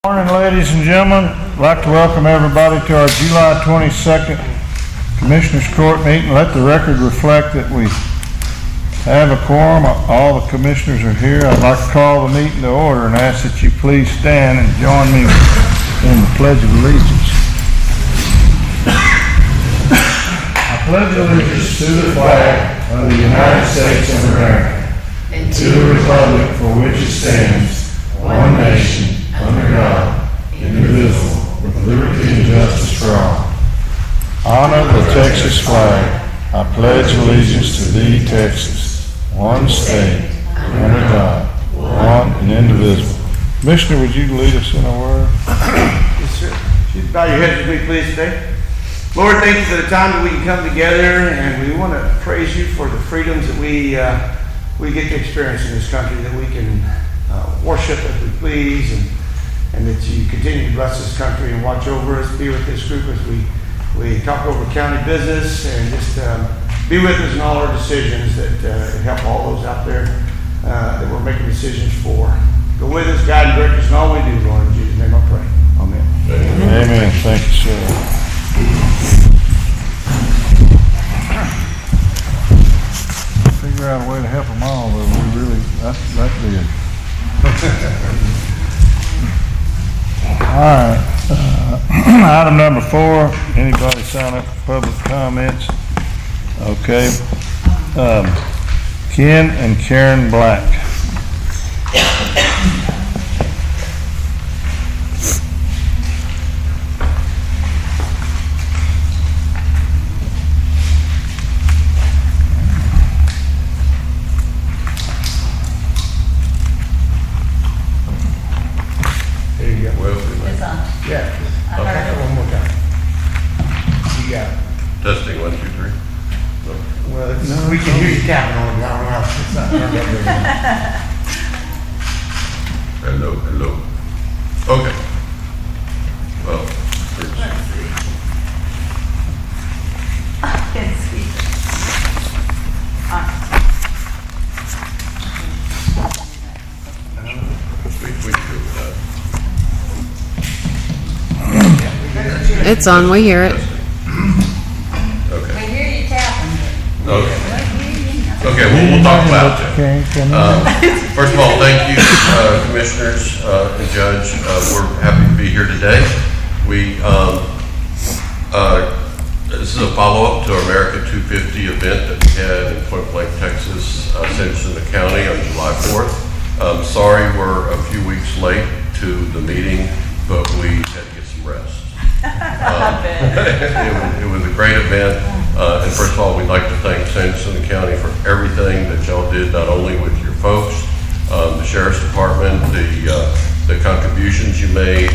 Morning, ladies and gentlemen. I'd like to welcome everybody to our July 22nd Commissioners Court meeting. Let the record reflect that we have a quorum. All the commissioners are here. I'd like to call the meeting to order and ask that you please stand and join me in the Pledge of Allegiance. I pledge allegiance to the flag of the United States of America and to the republic for which it stands, one nation, under God, indivisible, with liberty and justice for all. Honor the Texas flag. I pledge allegiance to thee, Texas, one state, under God, one and indivisible. Commissioner, would you lead us in a word? Yes, sir. Bow your heads with me, please, today. Lord, thank you for the time that we can come together, and we want to praise you for the freedoms that we get to experience in this country, that we can worship as we please, and that you continue to bless this country and watch over us, be with this group as we talk over county business, and just be with us in all our decisions, that help all those out there that we're making decisions for. Go with us, guide and direct us in all we do, Lord. In Jesus' name I pray. Amen. Amen. Thank you, sir. Figure out a way to help them all, but we really, that's big. All right, item number 4, anybody sign up for public comments? Okay. Ken and Karen Black. Yeah. Okay. One more time. You got it. Testing 1, 2, 3. Well, we can hear you tapping on it. I don't know how it's not turned up very well. Hello. Okay. Well, we can do that. It's on, we hear it. Okay. We hear you tapping. Okay, we'll talk about it. First of all, thank you, commissioners and judge. We're happy to be here today. This is a follow-up to our America 250 event that we had in Point Blank, Texas, Jacinto County on July 4th. Sorry we're a few weeks late to the meeting, but we had to get some rest. It was a great event, and first of all, we'd like to thank Jacinto County for everything that y'all did, not only with your folks, the Sheriff's Department, the contributions you made,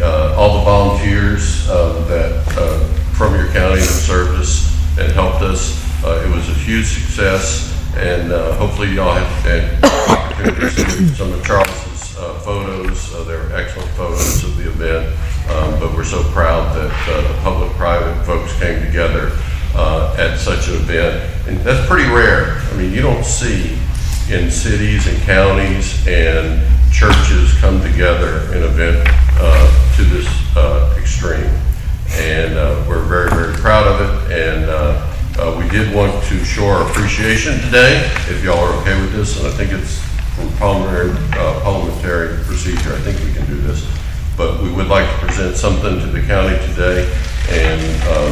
all the volunteers that from your county that served us and helped us. It was a huge success, and hopefully y'all had opportunity to see some of Charles's photos. They were excellent photos of the event. But we're so proud that the public-private folks came together at such an event. And that's pretty rare. I mean, you don't see in cities and counties and churches come together in an event to this extreme. And we're very, very proud of it. And we did want to show our appreciation today, if y'all are okay with this. And I think it's from parliamentary procedure. I think we can do this. But we would like to present something to the county today, and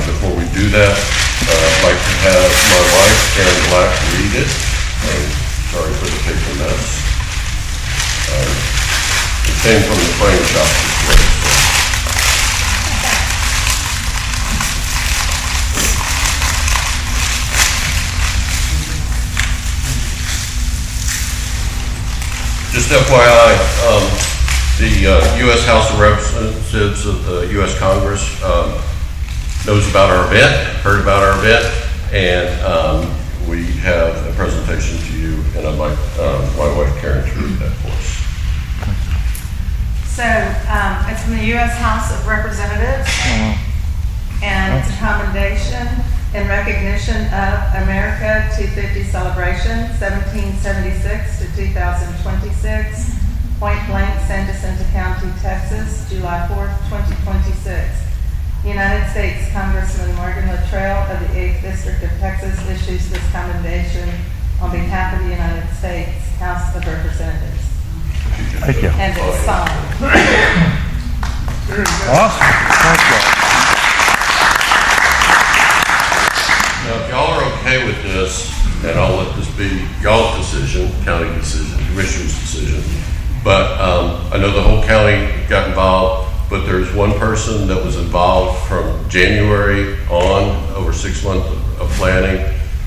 before we do that, I'd like to have my wife, Karen Black, read it. Sorry for the paper mess. It came from the frame shop this way. Just FYI, the U.S. House of Representatives of the U.S. Congress knows about our event, heard about our event, and we have a presentation to you, and I'd like my wife Karen to read that for us. So it's from the U.S. House of Representatives, and it's a commendation in recognition of America 250 celebration, 1776 to 2026. Point Blank, San Jacinto County, Texas, July 4th, 2026. United States Congressman Morgan Luttrell of the 8th District of Texas issues this commendation on behalf of the United States House of Representatives. Thank you. And it's signed. Awesome. Thank you. Now, if y'all are okay with this, and I'll let this be y'all's decision, county decision, commissioner's decision, but I know the whole county got involved, but there's one person that was involved from January on, over 6 months of planning,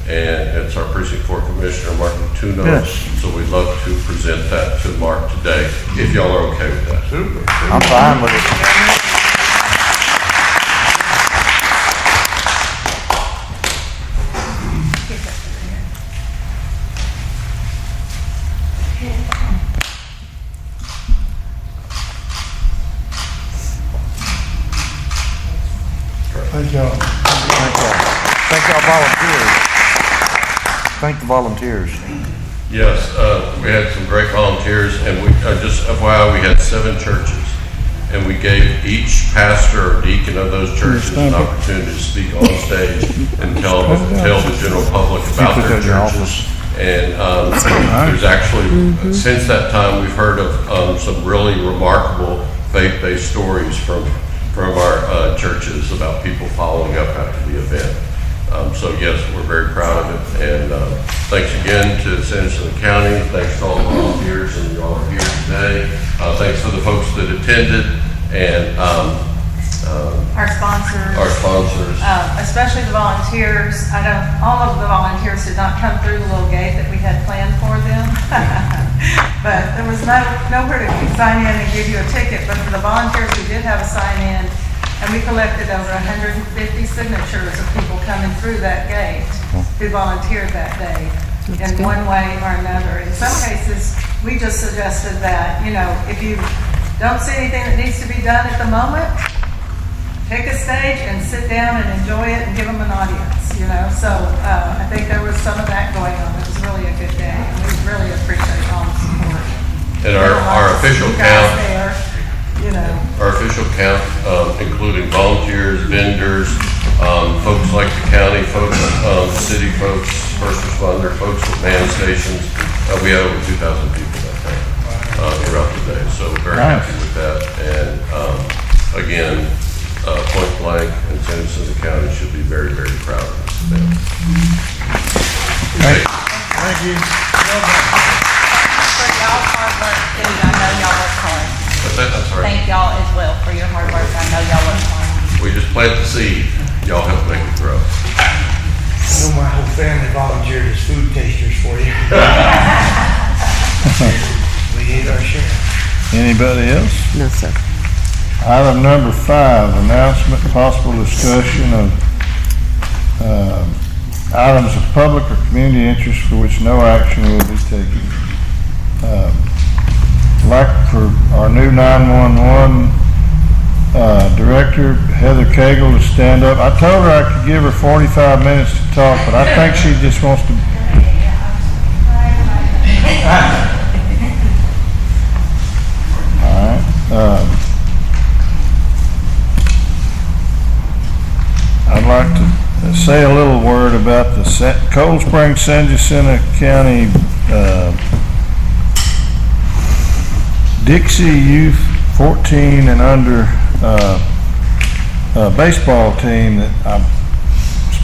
and it's our Precinct 4 Commissioner, Mark Tuno. Yes. So we'd love to present that to Mark today, if y'all are okay with that. Super. I'm fine with it. Thank y'all. Thank y'all. Thank y'all volunteers. Thank the volunteers. Yes, we had some great volunteers, and we, just FYI, we had 7 churches, and we gave each pastor or deacon of those churches an opportunity to speak on stage and tell the general public about their churches. And there's actually, since that time, we've heard of some really remarkable faith-based stories from our churches about people following up after the event. So yes, we're very proud of it, and thanks again to San Jacinto County. Thanks to all the volunteers, and you all are here today. Thanks to the folks that attended, and Our sponsors. Especially the volunteers. All of the volunteers did not come through the little gate that we had planned for them. But there was nowhere to sign in and give you a ticket, but for the volunteers, we did have a sign in, and we collected over 150 signatures of people coming through that gate who volunteered that day in one way or another. In some cases, we just suggested that, if you don't see anything that needs to be done at the moment, pick a stage and sit down and enjoy it and give them an audience, So I think there was some of that going on. It was really a good day, and we really appreciate all the support. And our official count, Our official count, including volunteers, vendors, folks like the county folks, city folks, first responder folks with man stations. We had over 2,000 people that day throughout the day. So very happy with that. And again, Point Blank and San Jacinto County should be very, very proud of this event. Thank you. For y'all's hard work too, I know y'all work hard. I'm sorry. Thank y'all as well for your hard work, I know y'all work hard. We just plant the seed. Y'all help make it grow. I know my whole family volunteered as food tasters for you. We ate our share. Anybody else? No, sir. Item number 5, announcement, possible discussion of items of public or community interest for which no action will be taken. Like for our new 911 director, Heather Cagle, to stand up. I told her I could give her 45 minutes to talk, but I think she just wants to. All right. I'd like to say a little word about the Cold Spring San Jacinto County Dixie Youth 14 and under baseball team that I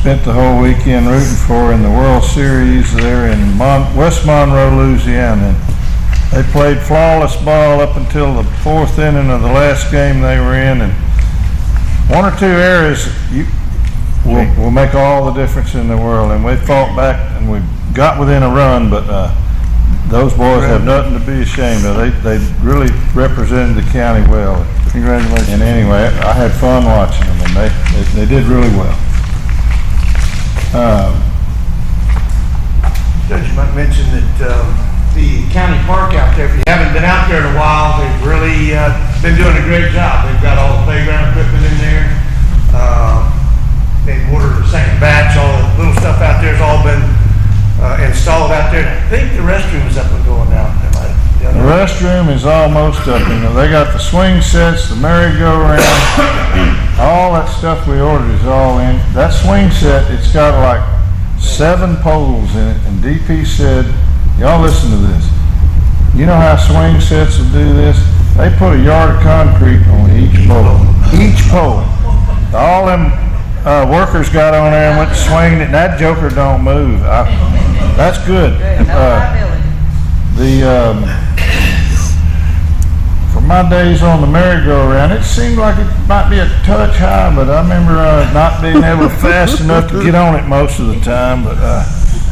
spent the whole weekend rooting for in the World Series there in West Monroe, Louisiana. They played flawless ball up until the 4th inning of the last game they were in, and 1 or 2 errors will make all the difference in the world. And we fought back and we got within a run, but those boys have nothing to be ashamed of. They really represented the county well. Congratulations. And anyway, I had fun watching them, and they did really well. Judge, you might mention that the county park out there, if you haven't been out there in a while, they've really been doing a great job. They've got all the playground equipment in there. They've ordered the second batch. All the little stuff out there has all been installed out there. I think the restroom is up and going now. They might have done The restroom is almost up, they got the swing sets, the merry-go-round, all that stuff we ordered is all in. That swing set, it's got like 7 poles in it, and DP said, y'all listen to this. You know how swing sets will do this? They put a yard of concrete on each pole. Each pole. All them workers got on there and went to swing it, and that joker don't move. That's good. For my days on the merry-go-round, it seemed like it might be a touch high, but I remember not being able to fast enough to get on it most of the time. But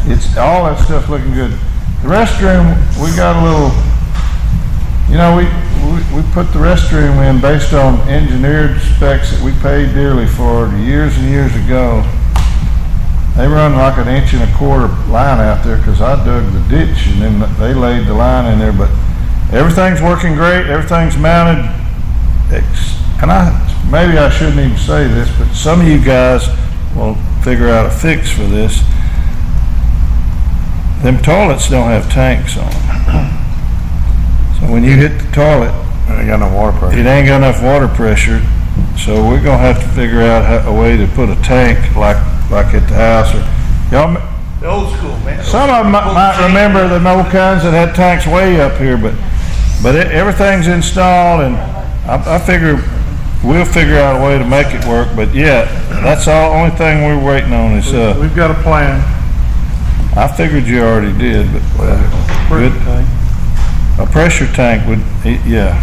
it's all that stuff looking good. The restroom, we got a little, we put the restroom in based on engineered specs that we paid dearly for years and years ago. They run like 1.25 inch line out there because I dug the ditch and then they laid the line in there. But everything's working great. Everything's mounted. And maybe I shouldn't even say this, but some of you guys will figure out a fix for this. Them toilets don't have tanks on them. So when you hit the toilet, It ain't got no water pressure. it ain't got enough water pressure. So we're gonna have to figure out a way to put a tank like at the house. Or y'all, The old school, man. some of them might remember the old kinds that had tanks way up here, but everything's installed, and I figure we'll figure out a way to make it work. But yeah, that's all. Only thing we're waiting on is We've got a plan. I figured you already did, but good. A pressure tank would, yeah.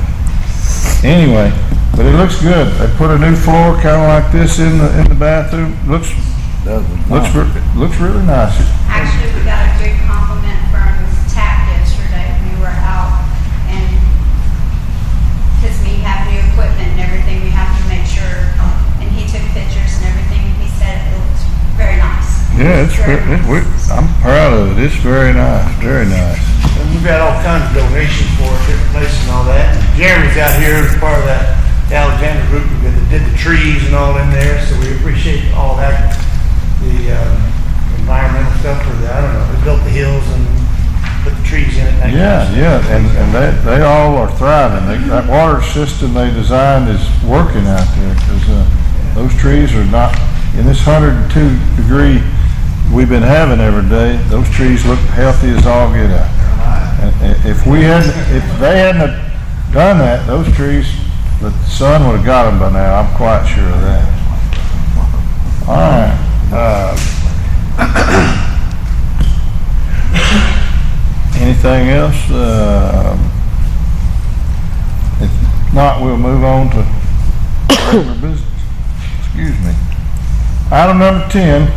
Anyway, but it looks good. They put a new floor kind of like this in the bathroom. Looks really nice. Actually, we got a good compliment from TAP yesterday. We were out, and because we have new equipment and everything, we have to make sure. And he took pictures and everything, and he said it looks very nice. Yeah, I'm proud of it. It's very nice, very nice. And we've got all kinds of donations for it, different places and all that. Jeremy's out here as part of that Alexander group that did the trees and all in there, so we appreciate all that. The environmental stuff for that, I don't know, they built the hills and put the trees in it. Yeah, and they all are thriving. That water system they designed is working out there because those trees are not, in this 102-degree we've been having every day, those trees look healthy as all get out. And if they hadn't done that, those trees, the sun would have got them by now. I'm quite sure of that. All right. Anything else? If not, we'll move on to regular business. Excuse me. Item number 10,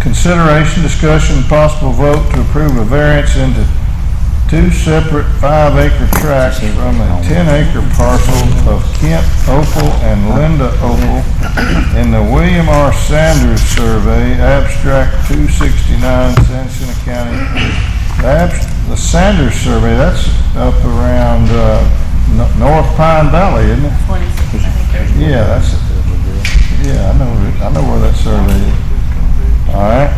consideration, discussion, and possible vote to approve a variance into 2 separate 5-acre tracts from a 10-acre parcel of Kent Opal and Linda Opal in the William R. Sanders Survey, abstract 269, Sansina County. The Sanders Survey, that's up around North Pine Valley, isn't it? 26, I think. Yeah, I know where that survey is. All right.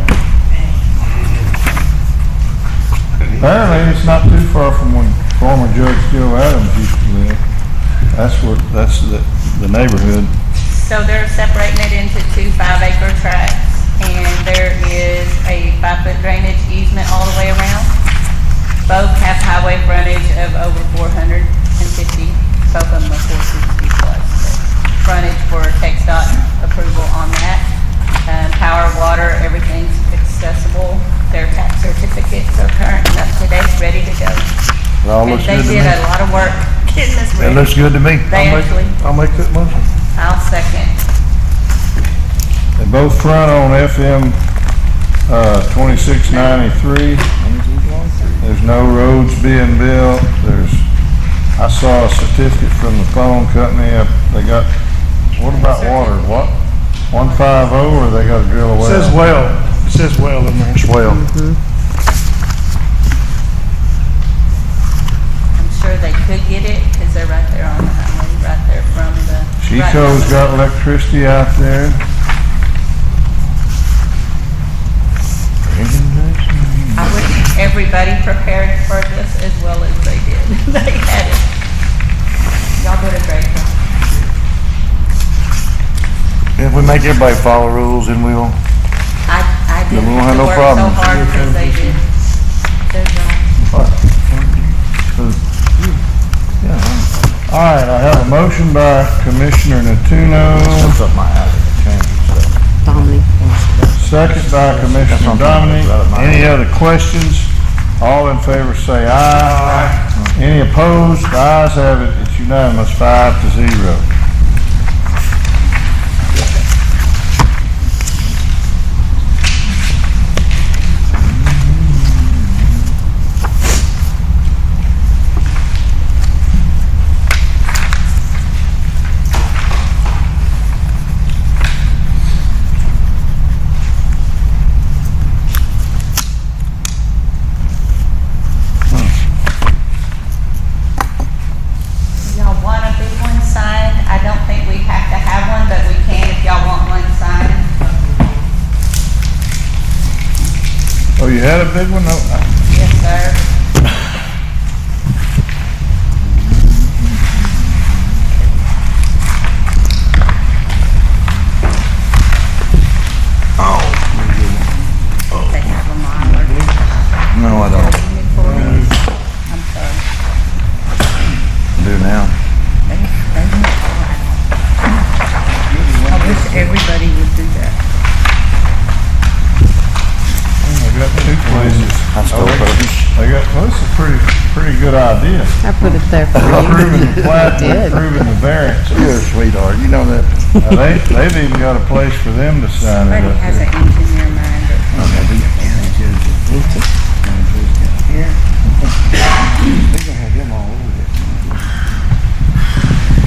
Apparently, it's not too far from when former Judge Joe Adams used to live. That's the neighborhood. So they're separating it into 2 5-acre tracts, and there is a 5-foot drainage easement all the way around. Both have highway frontage of over 450. Both of them are 460 plus. Frontage for TxDOT approval on that. Power, water, everything's accessible. Their tax certificates are current and up to date, ready to go. It all looks They good to me. did a lot of work getting this It ready. looks good to me. I'll make that motion. I'll second. They both front on FM 2693. There's no roads being built. I saw a certificate from the phone company. They got, what about water? What? 150, or they got to drill a well? It says well in there. It's well. I'm sure they could get it because they're right there on the highway, right there from the. Chico's got electricity out there. I wish everybody everybody prepared for this as well as they did. They had it. Y'all did a great job. If we make everybody follow rules, then we'll, I Then didn't we won't have have to no work so problems. hard because they did their job. All right, I have a motion by Commissioner Natuno, Dominic. second by Commissioner Dominic. Any other questions? All in favor say aye. Any opposed? The ayes have it. It's unanimous, 5-0. Y'all want a big one signed? I don't think we have to have one, but we can if y'all want one signed. Oh, you had a big one? No, Yes, sir. They have a miler. no, I don't. I'm sorry. Do now. I wish everybody would do that. I got two places. I still vote. I got, well, this is a pretty good idea. I put it there for you. Approving the plat and Did. approving the variance. You're a sweetheart, you know that. They've even got a place for them to sign it Somebody up has there. an engineer mind that They're gonna have them all over there.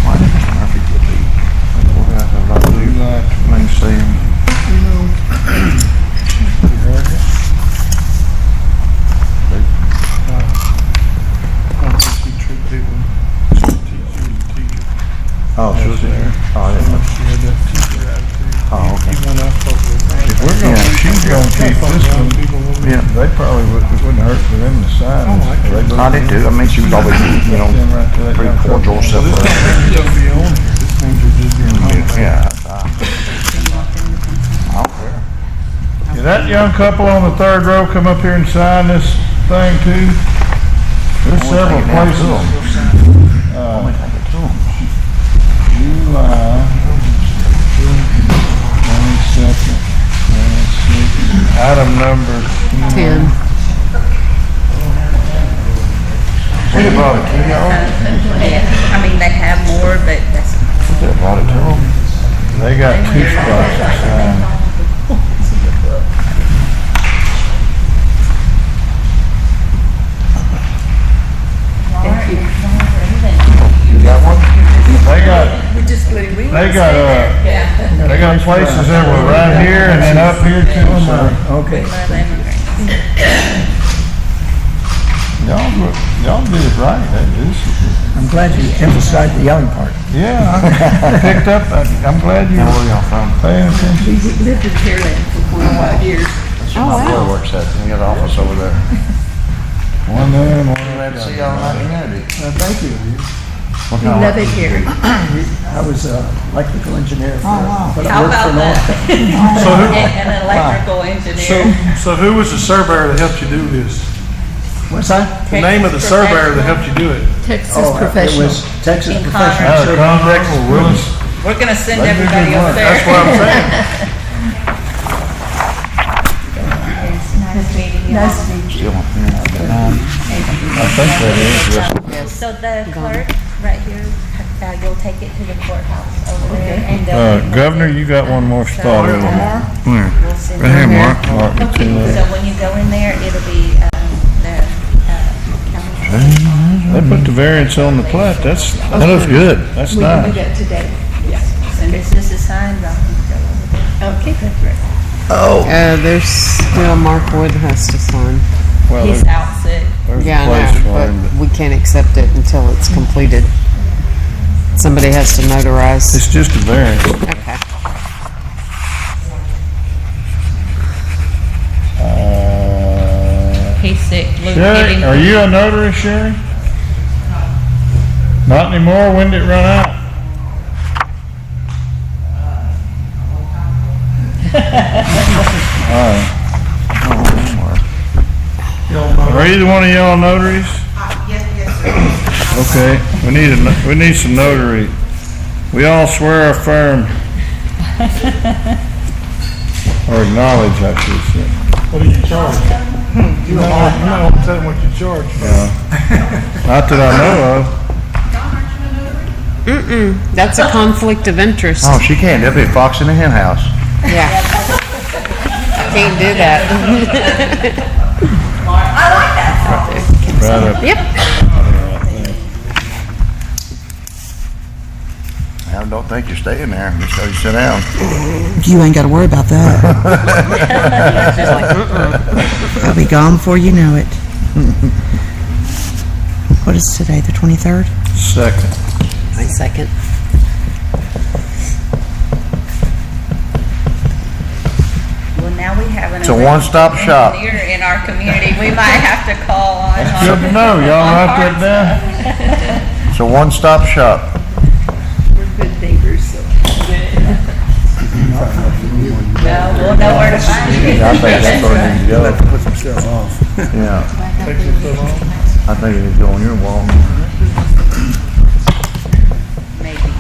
Why did Mr. Murphy get the? We'll have to run through that, let me see him. Oh, she was there? Oh, yeah. Oh, okay. If we're gonna, if she's gonna keep this one, Yeah. they probably wouldn't hurt for them to sign this. I did too, I mean, she was always, you know, Them right to that pretty young couple. cordial, So this self-aware. don't have to be on here. This means you're just being home. Yeah, I don't care. Did that young couple on the third row come up here and sign this thing too? There's several places. Only take it to them. July 22nd, item number 10. 10. Should have brought it to y'all. Yeah, I mean, they have more, but that's. Should have brought it to them. They got two spots to sign. You got one? They got places that were right here and then up here too. So Okay. y'all did it right. That is. I'm glad you emphasized the young part. Yeah, I picked up. I'm glad you Now, where y'all from? paying attention. We lived in Pearland for 25 years. That's where Oh, my wow. boy works at. We got an office over there. One there and one Glad to see y'all in that community. Thank you. What We kind of love work it do you here. do? I was an electrical engineer for, but I How worked for about that? North. And an electrical engineer. So who was the surveyor that helped you do this? What's that? The name of the surveyor that helped you do it? Texas Professional. It was Texas In Professional. Congress. Willis. We're gonna send They do good everybody over work. there. That's what I'm saying. Nice meeting you. Nice to meet you. Still, yeah. I think that is. Yes. So the clerk, right here, you'll take it to the courthouse over there. And they'll- Governor, you got one more spot over there. We'll send Right here, it. Mark. Mark, it's Okay, in there. so when you go in there, it'll be, the, county. They put the variance on the plat. That looks good. That's We can do nice. that today. And this is the sign, y'all can go over there. Okay. There's still Mark Wood has to sign. Well, He's out sick. there's Yeah, a I place know, for him. but we can't accept it until it's completed. Somebody has to notarize. It's just a variance. Okay. He's sick. Sherry, are you a notary, Sherry? Not anymore? When did it run out? All right. Are either one of y'all notaries? Yes, Okay, we need some notary. We all swear or affirm, or acknowledge, I should say. What do you charge? You don't tell them what you charge. Not that I know of. That's a conflict of interest. Oh, she can't. That'd be a fox in the hen house. Yeah. Can't do that. I like that. Right up. Yep. I don't think you're staying there. Just so you sit down. You ain't got to worry about that. I'll be gone before you know it. What is today, the 23rd? Second. My second. Well, now we have an It's a one-stop shop. engineer in our community. We might have to call on. That's good to know. Y'all write that down? It's a one-stop shop. We're good neighbors, so. No, we'll know where to find you. Yeah, I think that's where it needs to go. Put some stuff off. Yeah, Take some stuff off. I think it needs to go on your wall. Maybe.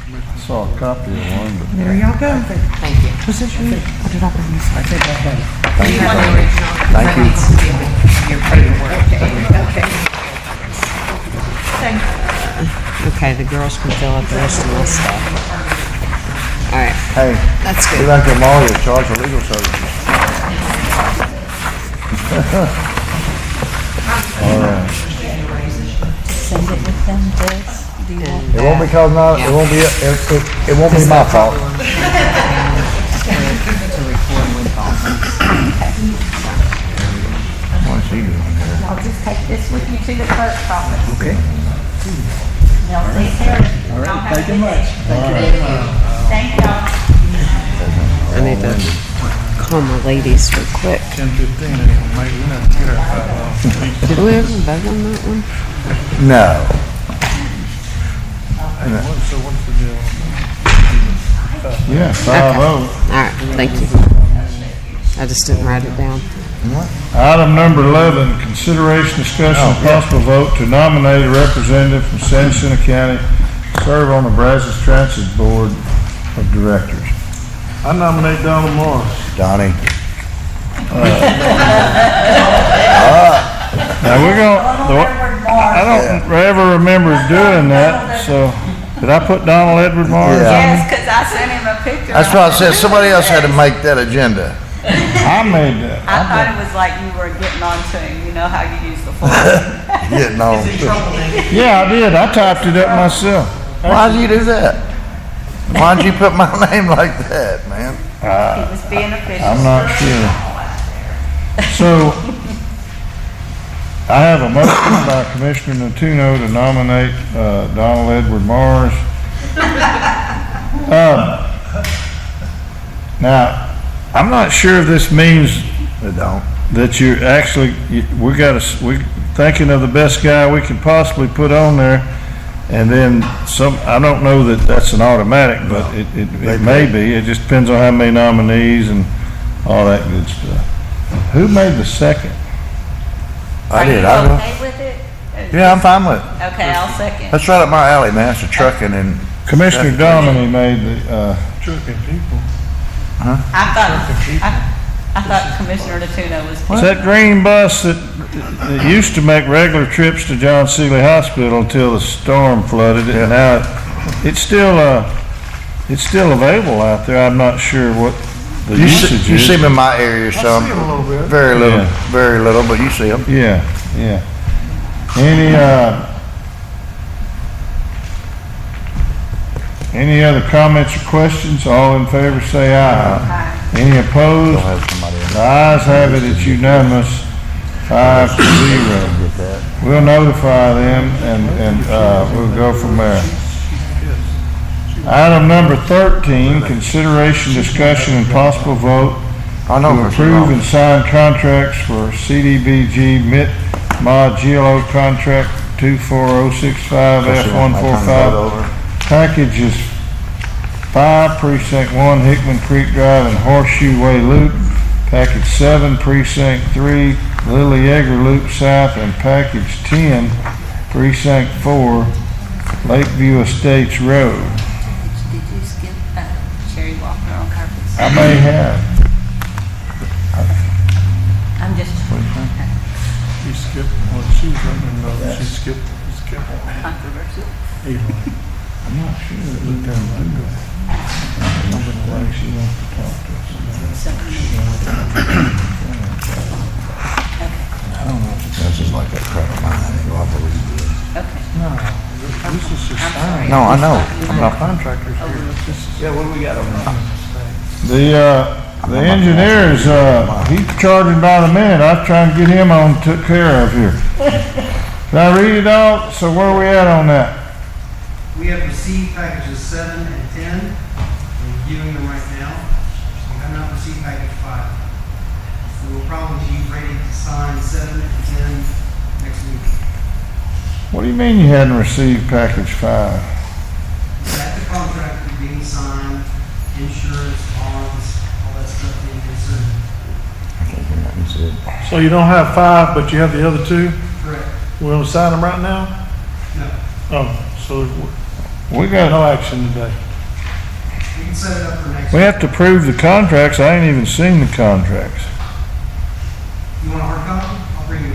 I saw a copy of one, but There y'all go. Thank you. Was this your? What did I bring this? I think I had it. thank you. Your paperwork. Okay, the girls can fill out the rest of my stuff. All right, Hey, that's we good. like them all to charge for legal services. All right. Send it with them, Jess. Do you want It won't be cause not, it won't be, it won't be my fault. To record with Boston. What's she doing here? I'll just take this with you to the clerk's office. Okay. They'll take care of it. All right, thank you much. Thank y'all. I need to call my ladies real quick. 10:15, maybe we're not here about Did we ever vote on that one? No. So what's the deal? Yeah, 5-0. All right, thank you. I just didn't write it down. Item number 11, consideration, discussion, and possible vote to nominate a representative from San Jacinto County to serve on the Brazos Transit Board of Directors. I nominate Donald Morris. Donnie. Now we're I don't ever remember doing that, so, did I put Donald Edward Morris on? Yes, because I sent him a picture. That's what I said, somebody else had to make that agenda. I made that. I thought it was like you were getting on to him. You know how you use the form. Getting on. Yeah, I did. I typed it up myself. Why'd you do that? Why'd you put my name like that, man? He was being official. I'm not sure. So, I have a motion by Commissioner Natuno to nominate Donald Edward Morris. Now, I'm not sure if this means that you're actually, we're thinking of the best guy we can possibly put on there, and then I don't know that that's an automatic, but it may be. It just depends on how many nominees and all that good stuff. Who made the second? Are you okay with it? Yeah, I'm fine with it. Okay, I'll second. That's right up my alley, man. It's the trucking and. Commissioner Dominy made the, Trucking people. I thought Commissioner Natuno was. it's that green bus that used to make regular trips to John Seeley Hospital until the storm flooded it, and now it's still available out there. I'm not sure what the usage is. You see them in my area some, see 'em a little bit. very little, but you see them. Yeah. Any other comments or questions? All in favor say aye. Any opposed? The ayes have it, it's unanimous, 5-0. We'll notify them and we'll go from there. Item number 13, consideration, discussion, and possible vote I know. to approve and sign contracts for CDBG MIT Mod GLO contract 24065 F145. Package is 5 Precinct 1 Hickman Creek Drive and Horseshoe Way Loop. Package 7 Precinct 3 Lily Yeager Loop South, and package 10 Precinct 4 Lakeview Estates Road. Did you skip Sherry Walker on carpets? I may have. I'm just She skipped, well, she was running, she skipped. controversial. I'm not sure that we can do that. Nobody like she wants to talk to us about I don't know if it's. That's just like that crap of mine. I believe it. Okay. No, this is just I'm sorry. No, I know. I'm not- contractors here. Yeah, what do we got over there? The engineer is, he's charging by the minute. I was trying to get him took care of here. Can I read it all? So where are we at on that? We have received packages 7 and 10. We're reviewing them right now. We have not received package 5. We will probably be ready to sign 7 and 10 next week. What do you mean you hadn't received package 5? That the contract is being signed, insurance, bonds, all that stuff being considered. So you don't have 5, but you have the other 2? Correct. We're gonna sign them right now? No. Oh, so We no got, action today. We can set it up for next we week. have to prove the contracts. I ain't even seen the contracts. You want a hard copy? I'll bring you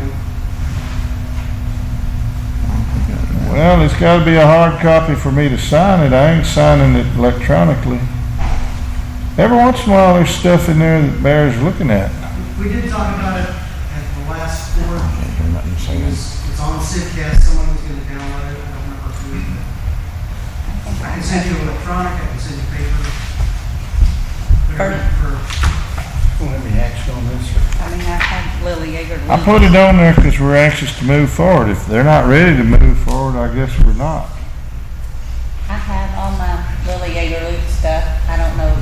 one. Well, it's gotta be a hard copy for me to sign it. I ain't signing it electronically. Every once in a while, there's stuff in there that bears looking at. We did talk about it at the last board. It's on the CIDcast. Someone was going to download it. I don't remember who. I can send you electronic. I can send you paper. Let me action on this. I mean, I had Lily Yeager. I put it on there because we're anxious to move forward. If they're not ready to move forward, I guess we're not. I have all my Lily Yeager loop stuff. I don't know.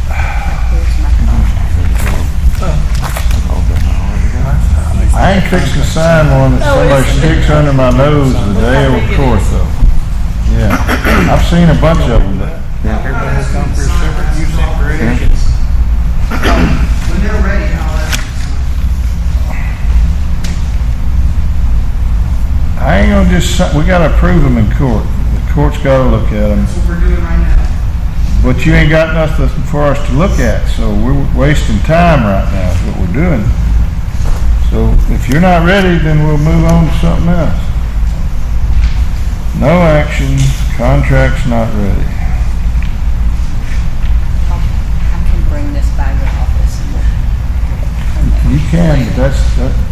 Here's my contract. I ain't fixing to sign one that somebody sticks under my nose the day of the course though. Yeah, I've seen a bunch of them that. Everybody has to come for separate use operations. When they're ready, I'll ask you. I ain't gonna just, we gotta approve them in court. The court's gotta look at them. That's what we're doing right now. But you ain't got nothing for us to look at, so we're wasting time right now is what we're doing. So if you're not ready, then we'll move on to something else. No action, contract's not ready. I can bring this by your office and You can, but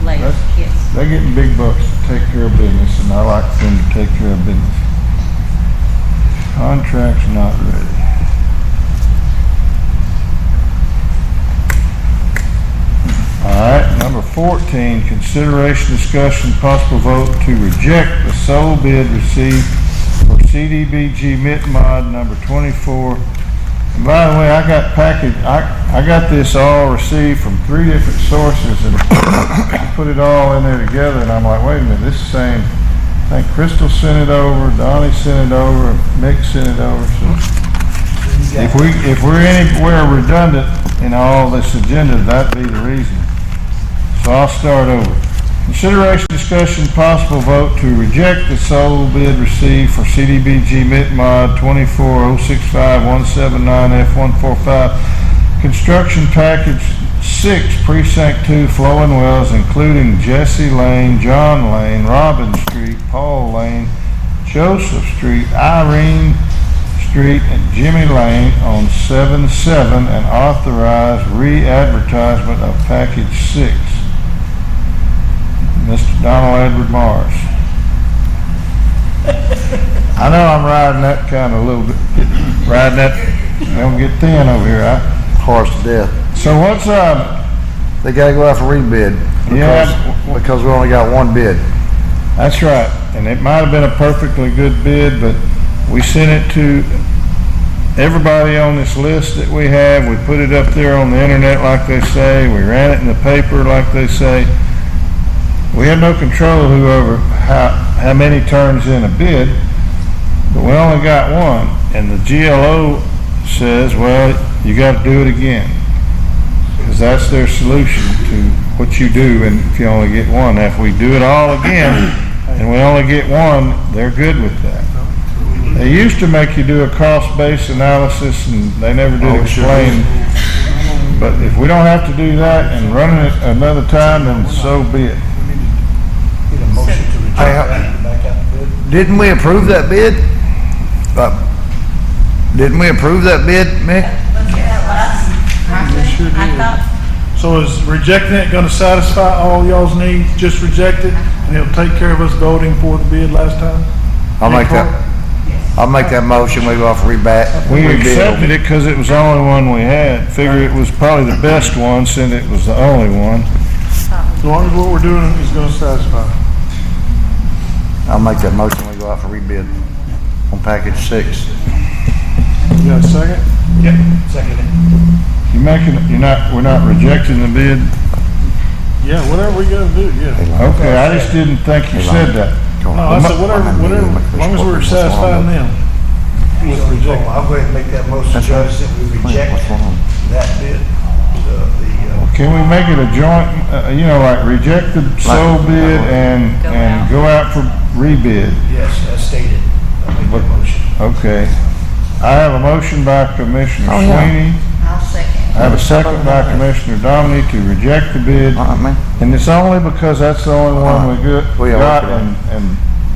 later, yes. they're getting big bucks to take care of business, and I like them to take care of business. Contract's not ready. All right, number 14, consideration, discussion, possible vote to reject the sole bid received for CDBG MIT Mod number 24. And by the way, I got this all received from 3 different sources and put it all in there together, and I'm like, wait a minute, this is the same. I think Crystal sent it over, Donnie sent it over, Mick sent it over. So if we're anywhere redundant in all this agenda, that'd be the reason. So I'll start over. Consideration, discussion, possible vote to reject the sole bid received for CDBG MIT Mod 24065-179F145 construction package 6 Precinct 2 flowing wells, including Jesse Lane, John Lane, Robin Street, Paul Lane, Joseph Street, Irene Street, and Jimmy Lane on 7/7, and authorize re-advertisement of package 6. Mr. Donald Edward Morris. I know I'm riding that kind of a little bit, riding that, don't get thin over here, Horse to death. So what's, They gotta go out for rebid. yeah, because we only got one bid. That's right, and it might have been a perfectly good bid, but we sent it to everybody on this list that we have. We put it up there on the internet like they say, we ran it in the paper like they say. We have no control of how many turns in a bid, but we only got one, and the GLO says, well, you gotta do it again. Because that's their solution to what you do, and if you only get one. Now, if we do it all again, and we only get one, they're good with that. They used to make you do a cost-based analysis, and they never did explain. But if we don't have to do that and run it another time, then so be it. Need a motion to reject that and back out the bid. Didn't we approve that bid? Didn't we approve that bid, Mick? I thought, So is rejecting it gonna satisfy all y'all's needs? Just reject it and it'll take care of us voting for the bid last time? I'll make that motion, we go off rebid. We accepted it because it was the only one we had. Figured it was probably the best one, since it was the only one. As long as what we're doing is gonna satisfy. I'll make that motion, we go out for rebid on package 6. You got a second? Yep, second it. We're not rejecting the bid? Yeah, whatever we gotta do, yeah. Okay, I just didn't think you said that. No, I said whatever, as long as we're satisfying them. With rejecting. I'll go ahead and make that motion, Judge, that we reject that bid. Can we make it a joint, like reject the sole bid and go out for rebid? Yes, as stated. I'll make that motion. Okay. I have a motion by Commissioner Sweeney. I'll second. I have a second by Commissioner Dominy to reject the bid. And it's only because that's the only one we got, and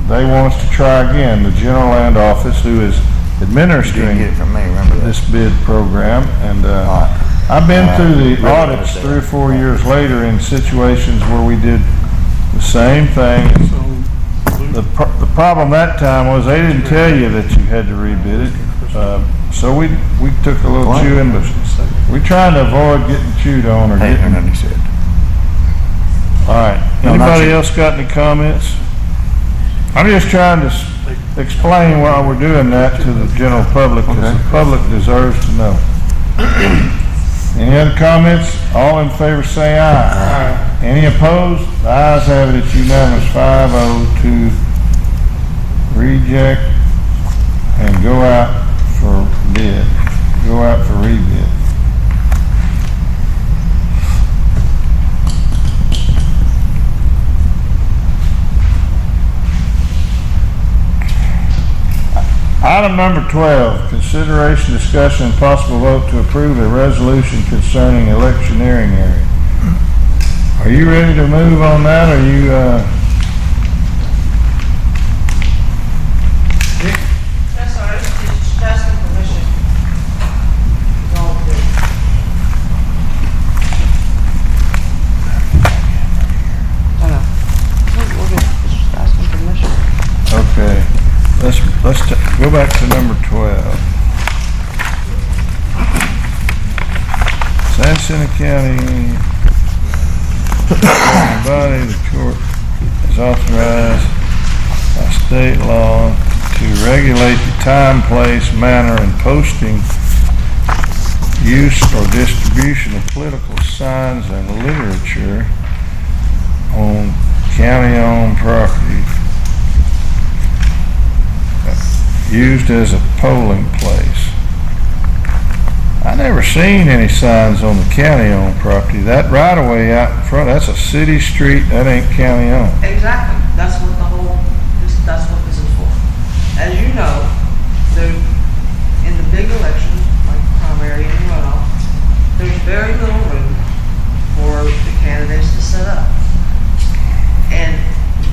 they want us to try again. The General Land Office, who is administering this bid program, and I've been through the audits 3 or 4 years later in situations where we did the same thing. The problem that time was they didn't tell you that you had to rebid it. So we took a little chewing, but we're trying to avoid getting chewed on or getting. All right. Anybody else got any comments? I'm just trying to explain why we're doing that to the general public, because the public deserves to know. Any other comments? All in favor say aye. Aye. Any opposed? The ayes have it. It's unanimous 5-0 to reject and go out for bid. Go out for rebid. Item number 12, consideration, discussion, and possible vote to approve a resolution concerning electioneering area. Are you ready to move on that, or you, That's all right, just asking permission. It's all good. Just asking permission. okay. Let's go back to number 12. Jacinto County body, the court is authorized by state law to regulate the time, place, manner, and posting, use, or distribution of political signs and literature on county-owned property used as a polling place. I never seen any signs on the county-owned property. That right-of-way out in front, that's a city street, that ain't county-owned. Exactly, that's what that's what this is for. As you know, in the big elections, like primary and runoff, there's very little room for the candidates to set up. And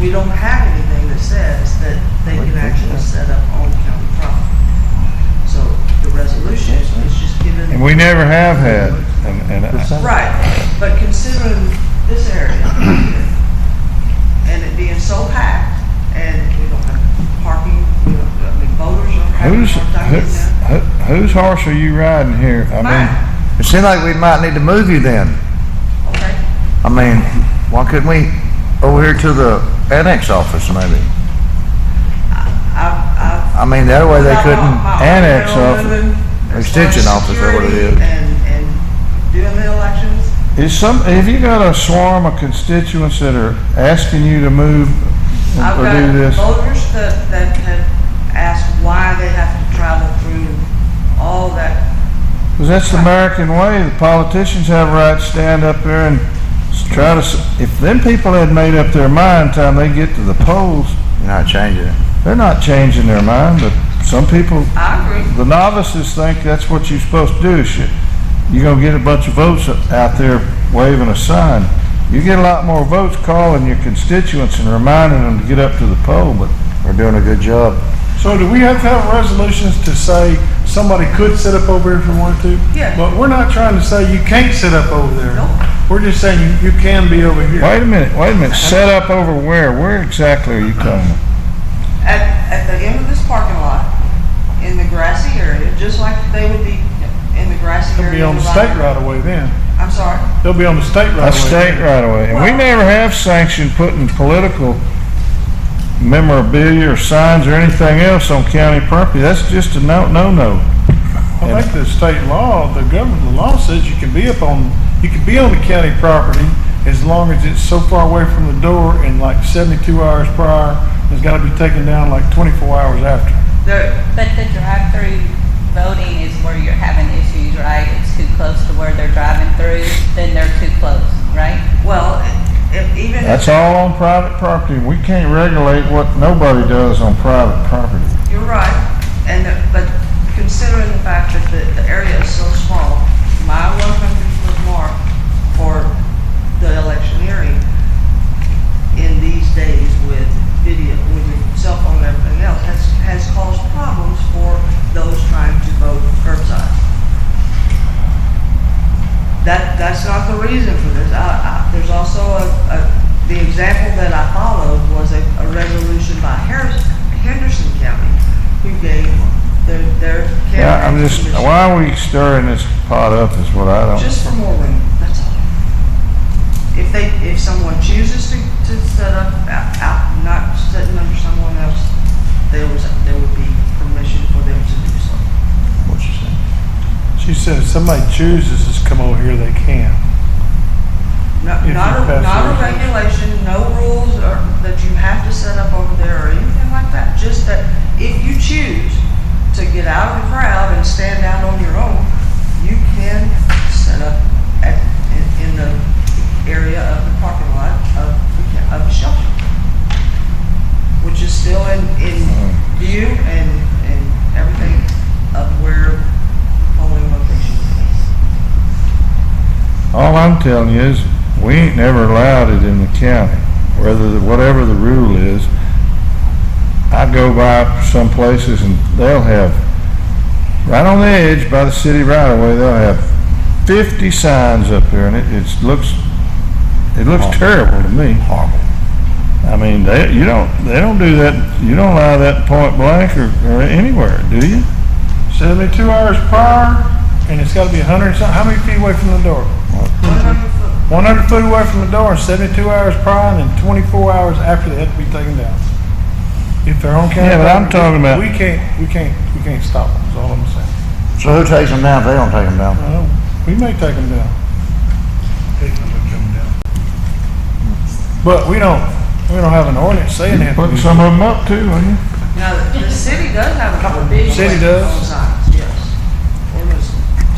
we don't have anything that says that they can actually set up on county property. So the resolution is just given. And we never have had, Right, but considering this area here, and it being so packed, and we don't have parking, voters are having a hard time getting there. whose horse are you riding here? It seemed like we might need to move you then. Okay, I mean, why couldn't we over here to the annex office maybe. I mean, that way they couldn't annex office, extension office or what it is. And doing the elections. Have you got a swarm of constituents that are asking you to move I've or do got this? voters that have asked why they have to travel through all that. Because that's the American way. The politicians have a right to stand up there and try to, if them people had made up their mind time they get to the polls, You're not changing it. they're not changing their mind, but some people, I agree. the novices think that's what you're supposed to do. You're gonna get a bunch of votes out there waving a sign. You get a lot more votes calling your constituents and reminding them to get up to the poll, but We're doing a good job. So do we have to have resolutions to say somebody could sit up over here if they wanted to? Yeah. But we're not trying to say you can't sit up over there. Nope. We're just saying you can be over here. wait a minute, set up over where? Where exactly are you talking about? At the end of this parking lot, in the grassy area, just like they would be in the grassy They'll area. be on the state right away then. I'm sorry? They'll be on the state right away. A state right away. And we never have sanctioned putting political memorabilia or signs or anything else on county property. That's just a no. I think the state law, the law says you can be on the county property as long as it's so far away from the door and like 72 hours prior. It's got to be taken down like 24 hours after. But the drive-through voting is where you're having issues, right? It's too close to where they're driving through, then they're too close, right? Well, even. That's all on private property. We can't regulate what nobody does on private property. You're right, but considering the fact that the area is so small, my 100-foot mark for the electioneering in these days with video, with your cell phone and everything else, has caused problems for those trying to vote curbside. That's not the reason for this. There's also the example that I followed was a resolution by Henderson County who gave their Yeah, I'm candidates just, permission. why are we stirring this pot up is what I don't. Just for more room, that's all. If someone chooses to set up out, not sitting under someone else, there would be permission for them to do so. What you saying? She said if somebody chooses to come over here, they can. Not If you pass a it. regulation, no rules that you have to set up over there or anything like that. Just that if you choose to get out of the crowd and stand out on your own, you can set up in the area of the parking lot of the shelter, which is still in view and everything of where polling location is. All I'm telling you is, we ain't never allowed it in the county, whatever the rule is. I go by some places and they'll have, right on the edge by the city right away, they'll have 50 signs up there, and it looks terrible to me. Horrible. I mean, they don't do that, you don't allow that point blank or anywhere, do you? 72 hours prior, and it's got to be 100, how many feet away from the door? 100 foot away from the door, and 72 hours prior, and then 24 hours after they have to be taken down. If they're on county. Yeah, but I'm property, talking about- We can't stop them, is all I'm saying. So who takes them down if they don't take them down? We may take them down. But we don't have an ordinance saying that. Put some of them up too, will you? Now, the city does have a couple big City does. on signs, yes. Ordinance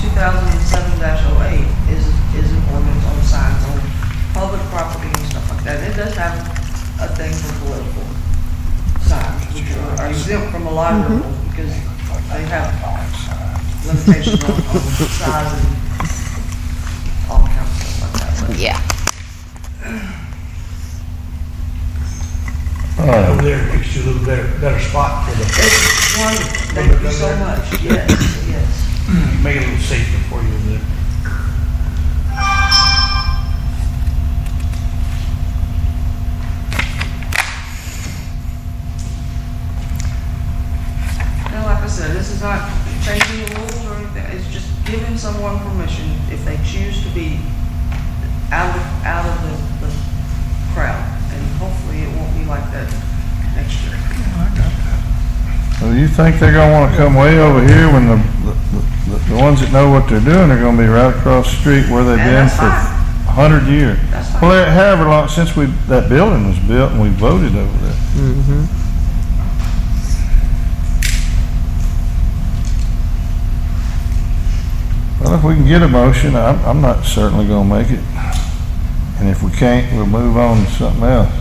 2007-08 is an ordinance on signs on public property and stuff like that. It does have a thing for political signs, which are exempt from a lot of rules because they have limitations on size and all kinds of stuff like that. But Yeah. Over there, it gives you a little better spot for the, it's one, thank you so much, yes, yes. make it a little safer for you over there. And like I said, this is not changing the rules or anything, it's just giving someone permission if they choose to be out of the crowd and like that next year. So you think they're gonna wanna come way over here when the ones that know what they're doing are gonna be right across the street where they've been that's for fine. 100 years? That's fine. Well, however long, since that building was built and we voted over there. Well, if we can get a motion, I'm not certainly gonna make it. And if we can't, we'll move on to something else.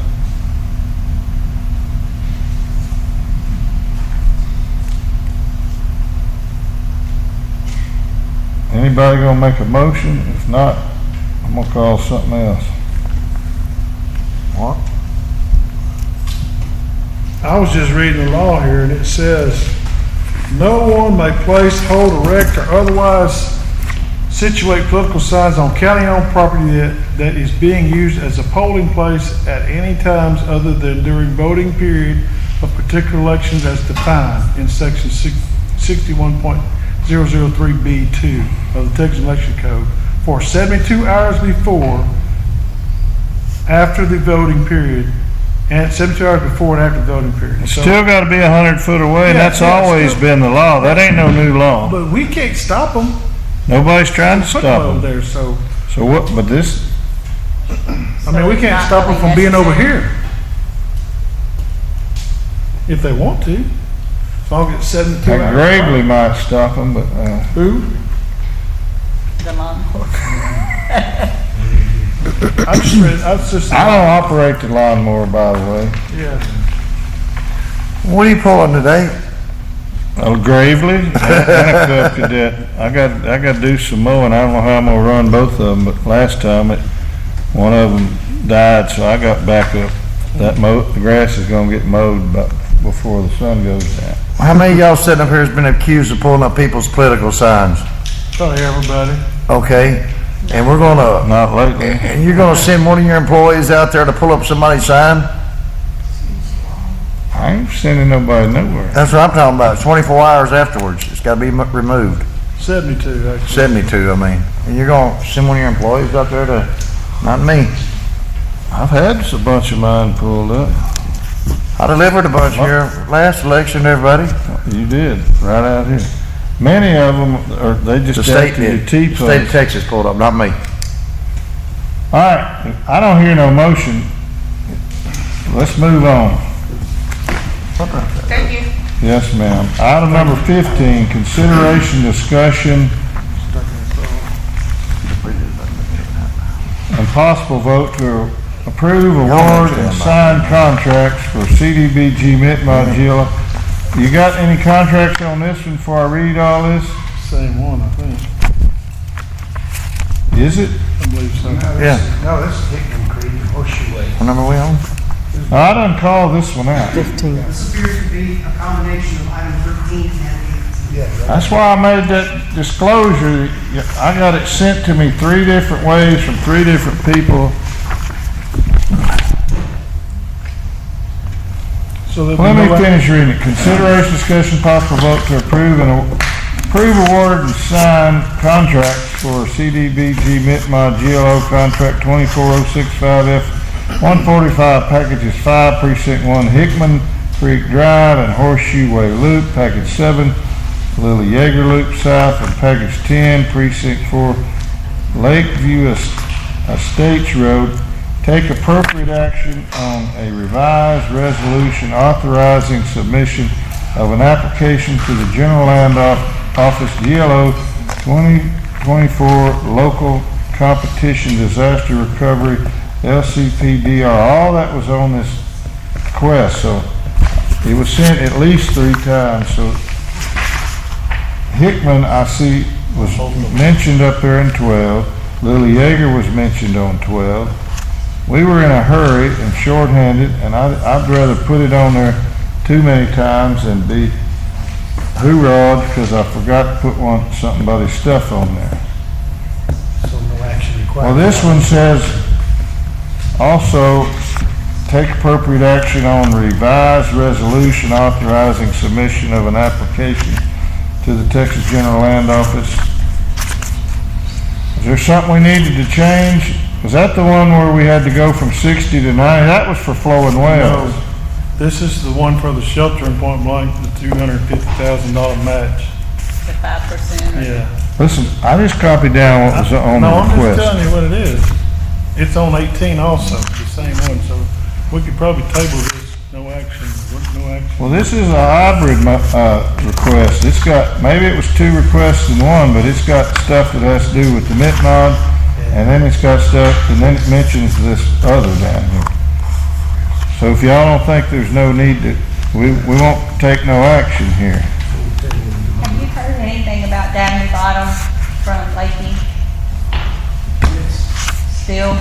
Anybody gonna make a motion? If not, I'm gonna call something else. What? I was just reading the law here, and it says, no one may place, hold, erect, or otherwise situate political signs on county-owned property that is being used as a polling place at any times other than during voting period of particular elections as defined in section 61.003B2 of the Texas Election Code for 72 hours before, after the voting period, and 72 hours before and after the voting period. It's still gotta be 100 foot away, and that's always been the law. That ain't no new law. But we can't stop them. Nobody's trying to stop Over them. there, so, So what, but this, I mean, we can't stop them from being over here. If they want to. As long as it's 72 hours. Gravely might stop them, but, Who? The lawnmower. I just, I don't operate the lawnmower, by the way. yeah. What are you pulling today? Oh, Gravely and a Cub Cadet. I got to do some mowing. I don't know how I'm gonna run both of them, but last time one of them died, so I got back up. The grass is gonna get mowed before the sun goes down. How many of y'all sitting up here has been accused of pulling up people's political signs? Probably everybody. Okay, and we're gonna, Not lately. and you're gonna send one of your employees out there to pull up somebody's sign? I ain't sending nobody nowhere. That's what I'm talking about, 24 hours afterwards, it's gotta be removed. 72, actually. 72, I mean. And you're gonna send one of your employees out there to, not me. I've had a bunch of mine pulled up. I delivered a bunch here last election, everybody. You did, right out here. Many of them, they The just state have to do did. T-posts. State of Texas pulled up, not me. All right, I don't hear no motion. Let's move on. Thank you. Yes, ma'am. Item number 15, consideration, discussion, and possible vote to approve, award, and sign contracts for CDBG MIT Mod. GLO. You got any contracts on this one before I read all this? Same one, I think. Is it? I believe so. Yeah. No, this is Hickman Creek and Horseshoe Way. What number are we on? I done called this one out. 15. This appears to be a combination of item 13 and 18. Yeah, That's why I made that disclosure. I got it sent to me 3 different ways from 3 different people. So there'll be Let me no- finish reading it. Consideration, discussion, possible vote to approve, award, and sign contracts for CDBG MIT Mod GLO contract 24065F 145 packages 5, precinct 1, Hickman Creek Drive and Horseshoe Way Loop, package 7, Lily Yeager Loop South, and package 10, precinct 4, Lakeview Estates Road. Take appropriate action on a revised resolution authorizing submission of an application to the General Land Office GLO 2024 Local Competition Disaster Recovery LCPDR. All that was on this request, so it was sent at least 3 times. So Hickman, I see, was mentioned up there in 12. Lily Yeager was mentioned on 12. We were in a hurry and shorthanded, and I'd rather put it on there too many times than be hoorah'd because I forgot to put somebody's stuff on there. so no action required. Well, this one says also take appropriate action on revised resolution authorizing submission of an application to the Texas General Land Office. Is there something we needed to change was that the one where we had to go from 60 to 90? That was for flowing wells. No, this is the one for the shelter in Point Blank, the $250,000 match. The 5%. Yeah. Listen, I just copied down what was on the No, I'm just request. telling you what it is. It's on 18 also, the same one, so we could probably table this, no action. Well, this is a hybrid, request. It's got, maybe it was 2 requests in one, but it's got stuff that has to do with the MIT Mod, and then it's got stuff, and then it mentions this other down here. So if y'all don't think there's no need to, we won't take no action here. Have you heard anything about Dabney Bottom from Lakey? Still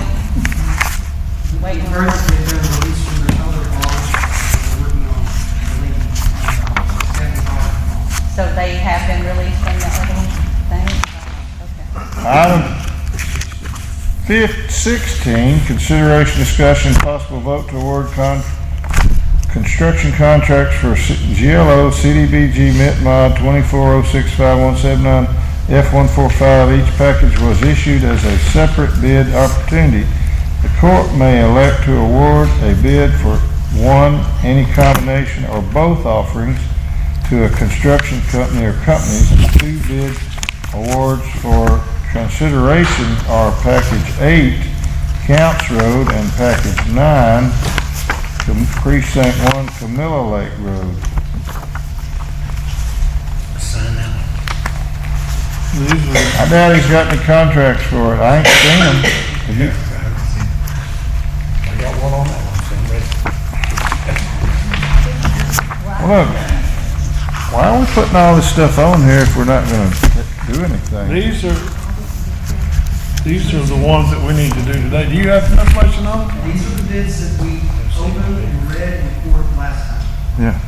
waiting We've on heard that they've been released from their other bonds. We're working on the second bond. So they have been released from the other thing? Okay. Item 16, consideration, discussion, possible vote to award construction contracts for GLO CDBG MIT Mod 24065-179 F145. Each package was issued as a separate bid opportunity. The court may elect to award a bid for one, any combination, or both offerings to a construction company or companies. The 2 bid awards for consideration are Package 8, Counts Road, and Package 9, Precinct 1, Camila Lake Road. Sign that one. I doubt he's got any contracts for it. I ain't seen them. Have you? I got one on that one, so I'm ready. Well, look, why are we putting all this stuff on here if we're not gonna do anything? These are the ones that we need to do today. Do you have information on them? These are the bids that we opened and read in court last time. Yeah.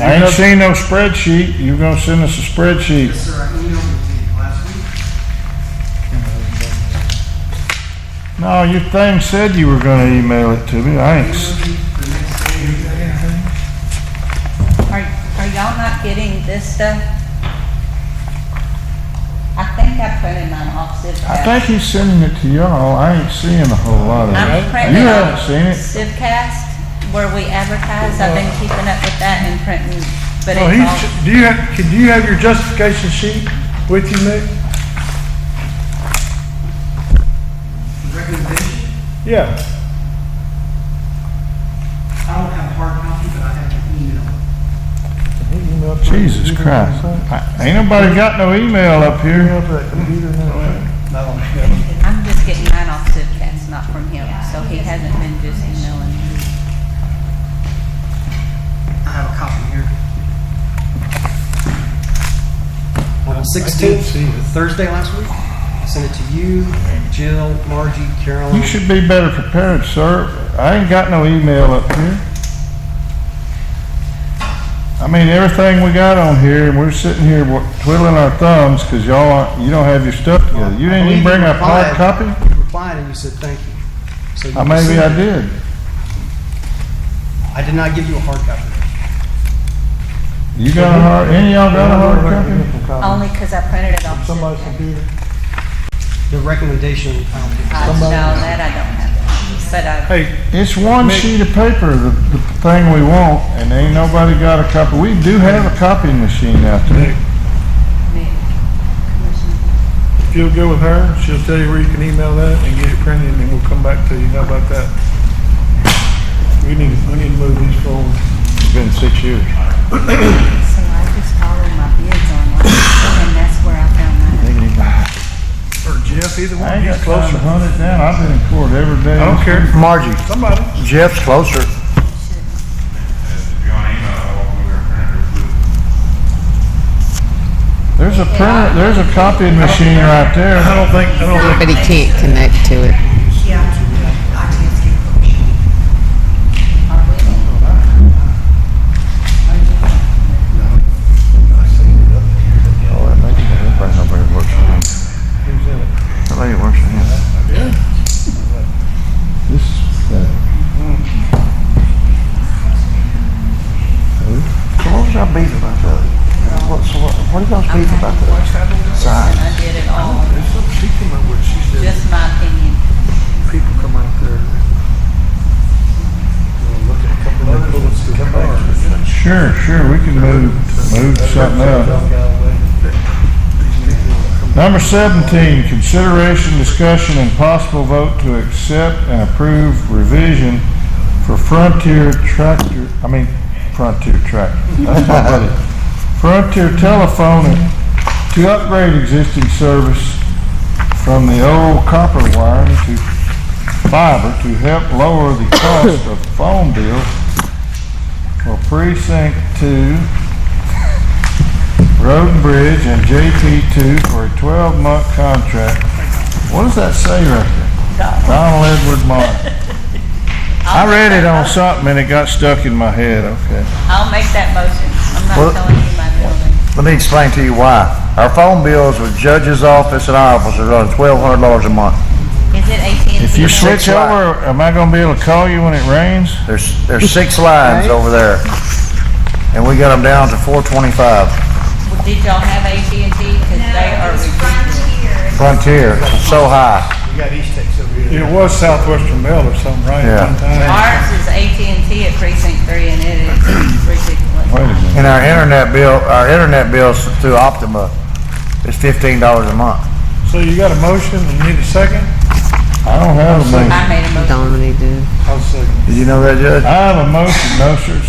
I ain't seen no spreadsheet. You're gonna send us a spreadsheet. Yes, sir, I emailed it to you last week. No, your thing said you were gonna email it to me. I ain't. The next day, Are y'all not getting this stuff? I think I printed mine off Civcast. I think he's sending it to y'all. I ain't seeing a whole lot of I'm it. printing You it haven't off seen it? Civcast, where we advertise. I've been keeping up with that and printing, but Oh, it's all. do you have your justification sheet with you, Nick? the recommendation, Yeah. I don't have a hard copy, but I have an email. Jesus Christ. Ain't nobody got no email up here. I'm just getting mine off Civcast, not from him, so he hasn't been just emailing me. I have a copy here. On the I did 16th, see it. Thursday last week, I sent it to you, Jill, Margie, Carolyn. You should be better prepared, sir. I ain't got no email up here. I mean, everything we got on here, and we're sitting here twiddling our thumbs because you don't have your stuff together. You didn't even bring a hard copy? You replied and you said thank you. So you Maybe I received it. did. I did not give you a hard copy. You got a hard, any of y'all got a hard copy? Only because I printed it off Somebody's Civcast. computer. The recommendation, I don't think. No, that I don't have, but I, Hey, It's one sheet of paper, the thing we want, and ain't nobody got a copy. We do have a copying machine out there. Nick, if you'll go with her, she'll tell you where you can email that and get it printed, and then we'll come back to you. How about that? We need to move these forward. It's been 6 years. so I just followed my bids online, and that's where I found mine. Or Jeff, either I one. ain't He's got time to closer. hunt it down. I've been in court every day. I don't care. Margie, Somebody. Jeff's closer. There's a printer, there's a copying machine right there. I don't think. But he can't connect to it. Oh, that makes sense. Everybody knows where it works for him. Who's in it? That lady works for him. This, So what was our beef about that? What did y'all I'm beef about happy that? and Sign. I did it all, She came up with, she said, just my opinion. Sure, we can move to something else. Number 17, consideration, discussion, and possible vote to accept and approve revision for Frontier Tractor. That's my buddy. Frontier Telephone to upgrade existing service from the old copper wiring to fiber to help lower the cost of phone bills for Precinct 2, Road and Bridge, and JP2 for a 12-month contract. What does that say right there? Donald Edward Martin. I read it on something and it got stuck in my head, okay. I'll make that motion. I'm not Well- telling you my building. Let me explain to you why. Our phone bills with judge's office and our office are running $1,200 a month. Is it AT&T? If you now? switch over, am I gonna be able to call you when it rains? There's 6 lines over there, and we got them down to $425. Well, did y'all have AT&T? Because they are it's ridiculous. Frontier. Frontier, it's so high. We got East Texas over here. It was Southwestern Bell or something, right? Yeah. One time. Ours is AT&T at Precinct 3, and it is ridiculous. Wait a minute. And our internet bills through Optima is $15 a month. So you got a motion, and you need a second? I don't have a motion. I made a motion. Dominic did. I'll second. Did you know that, Judge? I have a motion, no, sir,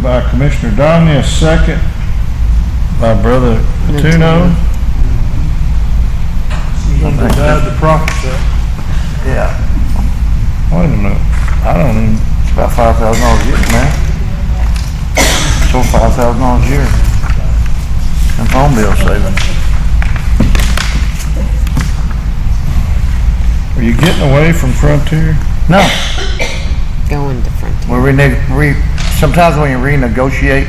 by Commissioner Donley, a second by Brother Tuno. One that died, the prophet's up. Yeah. Wait a minute, I don't even, It's about $5,000 a year, man. So $5,000 a year. And phone bill savings. are you getting away from Frontier? No, Going to Frontier. sometimes when you renegotiate,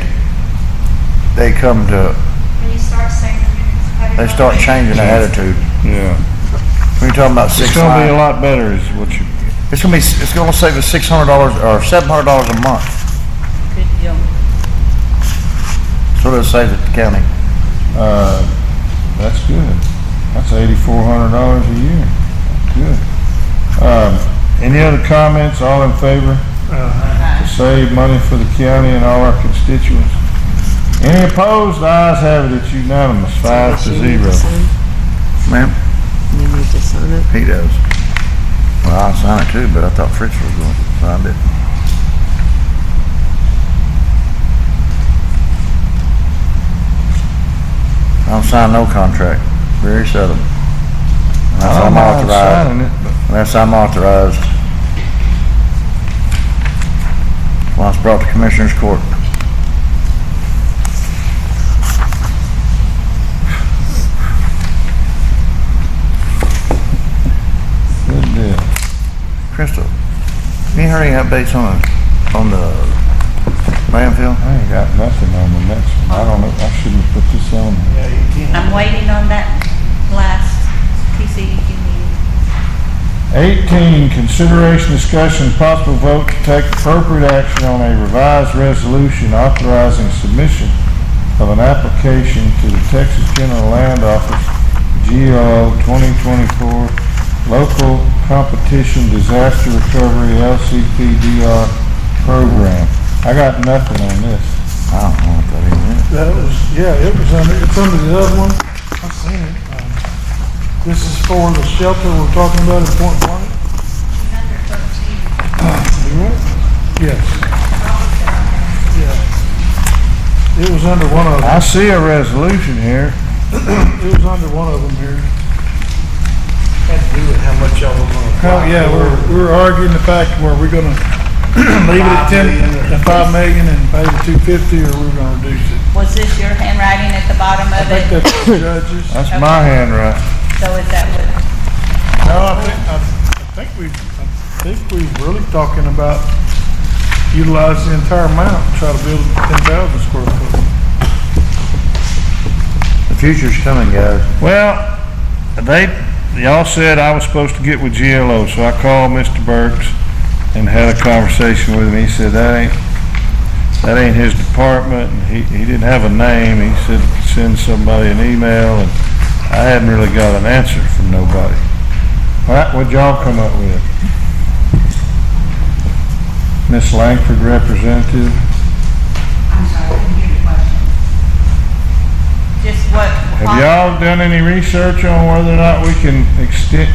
they come to, When you start saying they start changing their attitude. Yeah. When you're talking about It's 6 gonna be a lines, lot better is what you, it's gonna save us $600 or $700 a month. Good deal. So it'll save the county. that's good. That's $8,400 a year. Good. Any other comments, all in favor? To save money for the county and all our constituents? Any opposed? The ayes have it, it's unanimous, 5-0. Ma'am, You need to sign it. he does. Well, I'll sign it too, but I thought Fritz was going to sign it. I don't sign no contract, very seldom. Unless I don't I'm mind authorized. signing it, but Unless I'm authorized. Once brought to Commissioner's Court. good deal. Crystal, you heard any updates on the landfill? I ain't got nothing on the next one. I don't know, I shouldn't have put this on. I'm waiting on that last TCEQ meeting. 18, consideration, discussion, and possible vote to take appropriate action on a revised resolution authorizing submission of an application to the Texas General Land Office, GLO 2024 Local Competition Disaster Recovery LCPDR Program. I got nothing on this. I don't know what that is. That was, yeah, it's under the other one. I've seen it. This is for the shelter we're talking about in Point Blank. under 13. You right? Yes. Yeah. It was under one of them. I see a resolution here. It was under one of them here. Had to do with how much y'all were gonna. Oh, yeah, we're arguing the fact where we're gonna leave it at 5 million and pay the 250, or we're gonna reduce it. Was this your handwriting at the bottom I of think it? that's the judges. That's my handwriting. So is that what? No, I think we're really talking about utilize the entire amount, try to build 10,000 square foot. The future's coming, guys. Well, y'all said I was supposed to get with GLO, so I called Mr. Burks and had a conversation with him. He said that ain't his department, and he didn't have a name. He said send somebody an email, and I hadn't really got an answer from nobody. All right, what'd y'all come up with? Miss Langford, representative. I'm sorry. just what. Have y'all done any research on whether or not we can extend,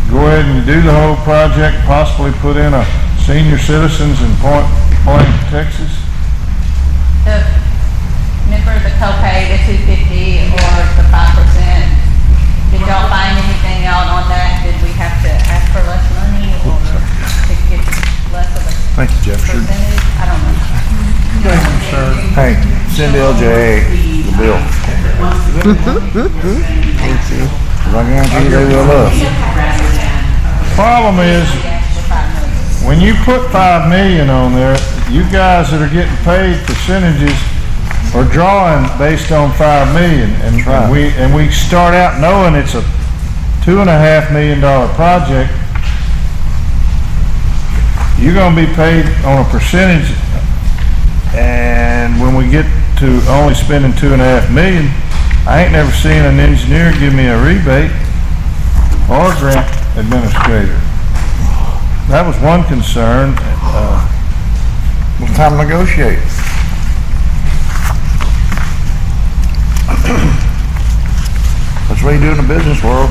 go ahead and do the whole project, possibly put in a senior citizens in Point Blank, Texas? Remember the copay, the $250 or the 5%? Did y'all find anything out on that? Did we have to ask for less money or to get less of a Thank you, Jeff. percentage? I don't know. Hey, send LJ the bill. Thank you. 'Cause I guarantee you they will us. Problem is, when you put 5 million on there, you guys that are getting paid percentages are drawing based on 5 million. That's right. And we start out knowing it's a $2.5 million project. You're gonna be paid on a percentage, and when we get to only spending 2.5 million, I ain't never seen an engineer give me a rebate or a grant administrator. That was one concern. It's time to negotiate. That's what you do in the business world.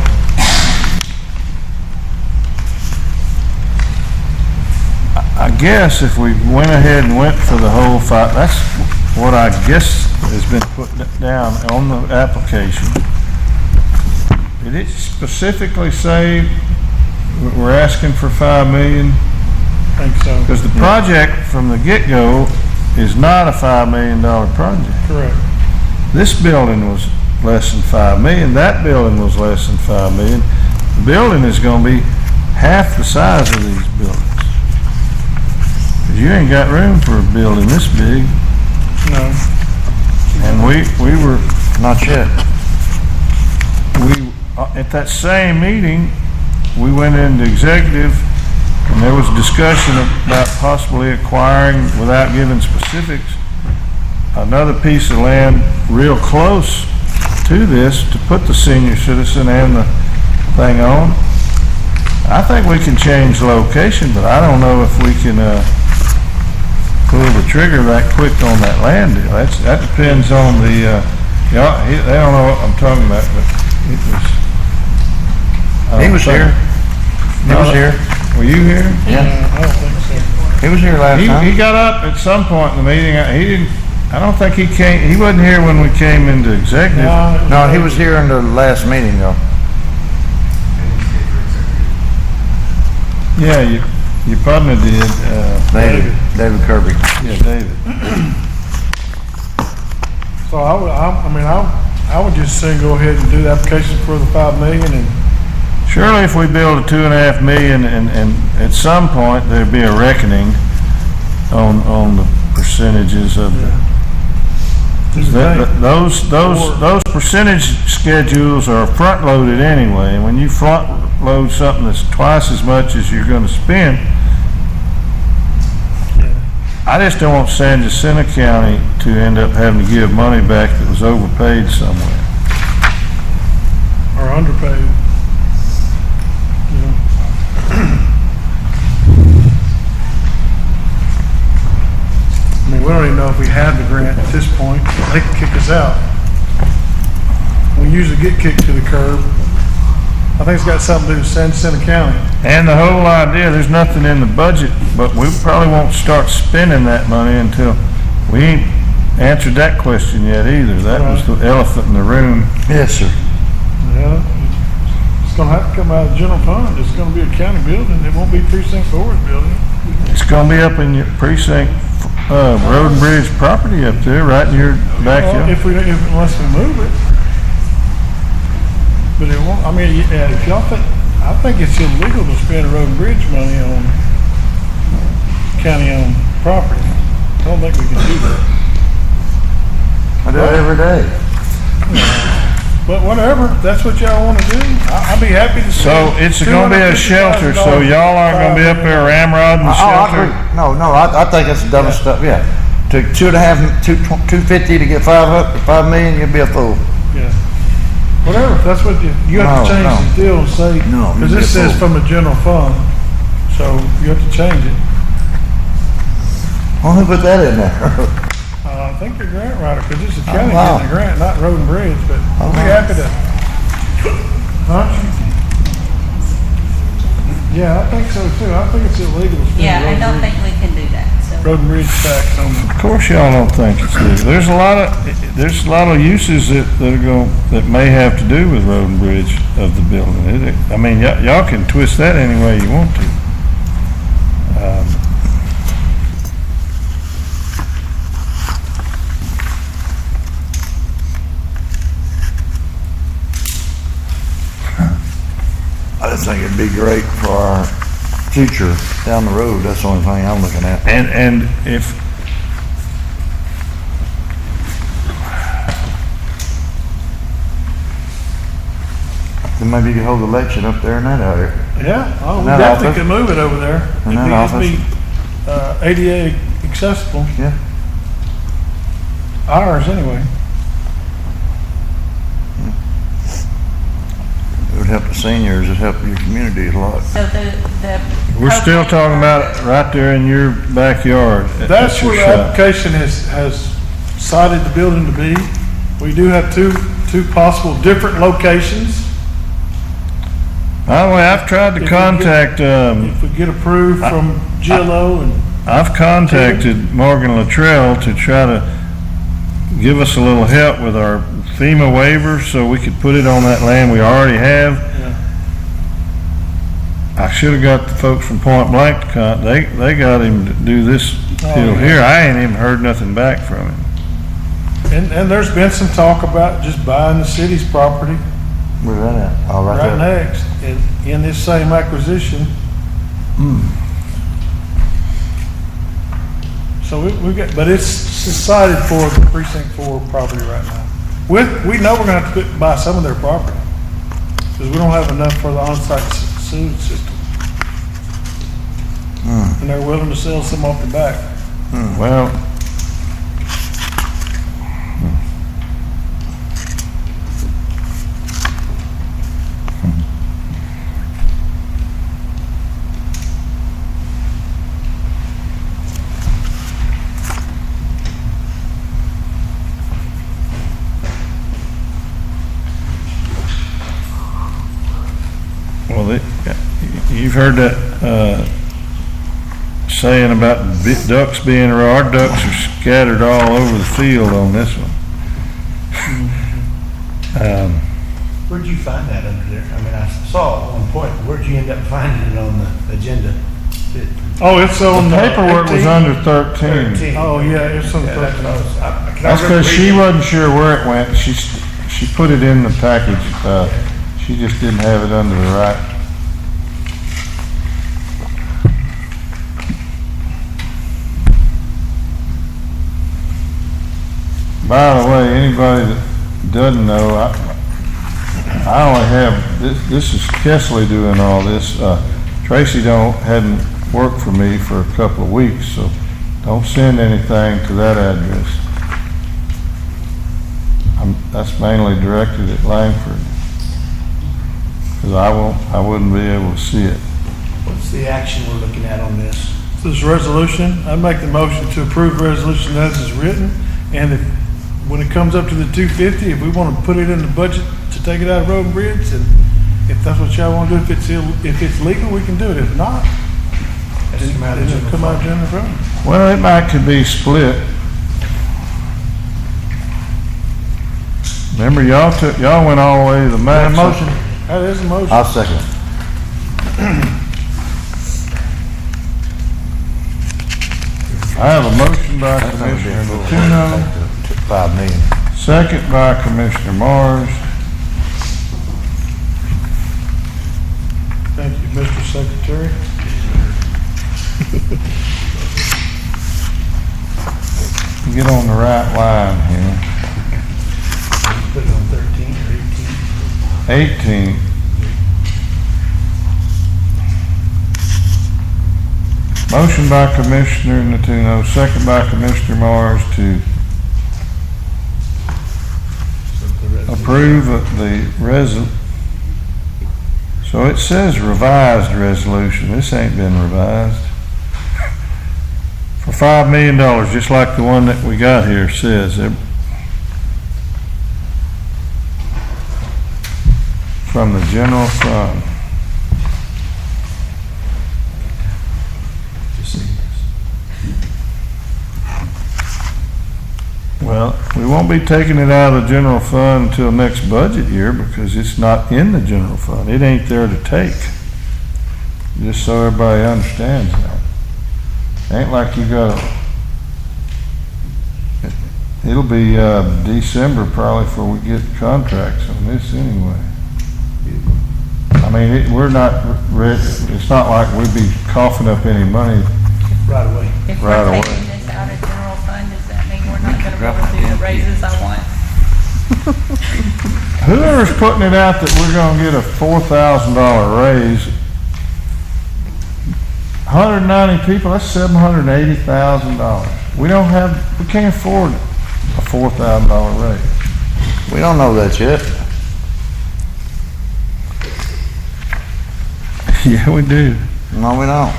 I guess if we went ahead and went for the whole 5, that's what I guess has been put down on the application. Did it specifically say we're asking for 5 million? I think so. Because the project from the get-go is not a $5 million project. Correct. This building was less than 5 million, that building was less than 5 million. The building is gonna be half the size of these buildings. 'Cause you ain't got room for a building this big. No. And we were, Not yet. at that same meeting, we went into executive, and there was discussion about possibly acquiring, without giving specifics, another piece of land real close to this to put the senior citizen and the thing on. I think we can change the location, but I don't know if we can, pull the trigger that quick on that land deal. That depends on the, they don't know what I'm talking about, but it was. He was here. He was here. Were you here? Yeah. I don't think so. He was here last He time. got up at some point in the meeting. I don't think he wasn't here when we came into executive. No, he was here in the last meeting though. Yeah, your partner did, David Kirby. yeah, David. So I would just say go ahead and do the application for the 5 million and Surely if we build a $2.5 million and at some point there'd be a reckoning on the percentages of those percentage schedules are front loaded anyway. And when you front load something that's twice as much as you're going to spend, I just don't want Jacinto County to end up having to give money back that was overpaid somewhere. or underpaid. I mean, we don't even know if we have the grant at this point. They can kick us out. We usually get kicked to the curb. I think it's got something to do with Jacinto County. And the whole idea, there's nothing in the budget, but we probably won't start spending that money until we ain't answered that question yet either. That was the elephant in the room. Yes, sir. Yeah, it's gonna have to come out of the general fund. It's gonna be a county building. It won't be Precinct 4's building. It's gonna be up in your precinct, road and bridge property up there, right in your backyard. Unless we move it. But it won't, I mean, yeah, if y'all think, I think it's illegal to spend road and bridge money on county-owned property. I don't think we can do that. I do it every day. But whatever, if that's what y'all wanna do, I'd be happy to see. So it's gonna be a shelter, so y'all aren't gonna be up there ramrodding the Oh, I shelter? agree. No, I think that's the dumbest stuff, yeah. Took 250 to get 5 million, you'd be a fool. Yeah. Whatever, if that's what you have to No, change the deal and say, No, cause this says from a general fund, so you have to change it. Well, who put that in there? think they're grant writer, because it's the county wow. getting the grant, not road and bridge, but we'll be happy to. Huh? Yeah, I think so too. I think it's illegal to spend Yeah, I road don't and think we can do that, so. bridge- road and bridge tax on them. Of course, y'all don't think it's legal. There's a lot of uses that may have to do with road and bridge of the building. I mean, y'all can twist that any way you want to. I just think it'd be great for our future down the road. That's the only thing I'm looking at. And if, Then maybe you could hold the election up there in that area. Yeah, oh, we that definitely office? could move it over there. In that It'd be ADA accessible, Yeah. ours anyway. It would help the seniors, it'd help your community a lot. So the. we're still talking about it right there in your backyard. That's your where the shop. application has cited the building to be. We do have two possible different locations. By the way, I've tried to contact, If we get approved from GLO and, I've contacted Morgan Luttrell to try to give us a little help with our FEMA waiver so we could put it on that land we already have. I should have got the folks from Point Blank to they got him to do this deal here. I ain't even heard nothing back from him. and there's been some talk about just buying the city's property Where's that at? Oh, right there. next in this same acquisition. So we got, but it's cited for the Precinct 4 property right now. We know we're gonna have to buy some of their property, because we don't have enough for the on-site sewage system. And they're willing to sell some off the back. Well, you've heard that saying about ducks being, our ducks are scattered all over the field on this one. Where'd you find that under there? I mean, I saw it at one point. Where'd you end up finding it on the agenda? Oh, it's on The paperwork was 18? under 13. Oh, yeah, it's on 13. That's because she wasn't sure where it went. She put it in the package. She just didn't have it under the right. By the way, anybody that doesn't know, I only have, this is Kesley doing all this. Tracy hadn't worked for me for a couple of weeks, so don't send anything to that address. That's mainly directed at Langford, because I wouldn't be able to see it. What's the action we're looking at on this? This resolution, I make the motion to approve the resolution as is written, and when it comes up to the 250, if we want to put it in the budget to take it out of road and bridge, and if that's what y'all want to do, if it's legal, we can do it. If not, then it'll come out of general fund. Well, it might could be split. Remember, y'all went all the way to the max. Motion. That is a motion. I'll second it. I have a motion by Commissioner Latuno, 5 million. second by Commissioner Mars. Thank you, Mr. Secretary. Get on the right line here. Put it on 13 or 18? 18. Motion by Commissioner Natuno, second by Commissioner Mars to approve the so it says revised resolution. This ain't been revised. For $5 million, just like the one that we got here says. From the general fund. Well, we won't be taking it out of the general fund until next budget year because it's not in the general fund. It ain't there to take. Just so everybody understands that. Ain't like you gotta, it'll be December probably before we get contracts on this anyway. I mean, we're not, it's not like we'd be coughing up any money Right away. If right we're away. taking this out of general fund, does that mean we're not gonna be able to do the raises I want? Whoever's putting it out that we're gonna get a $4,000 raise, 190 people, that's $780,000. We can't afford a $4,000 raise. We don't know that yet. Yeah, we do. No, we don't.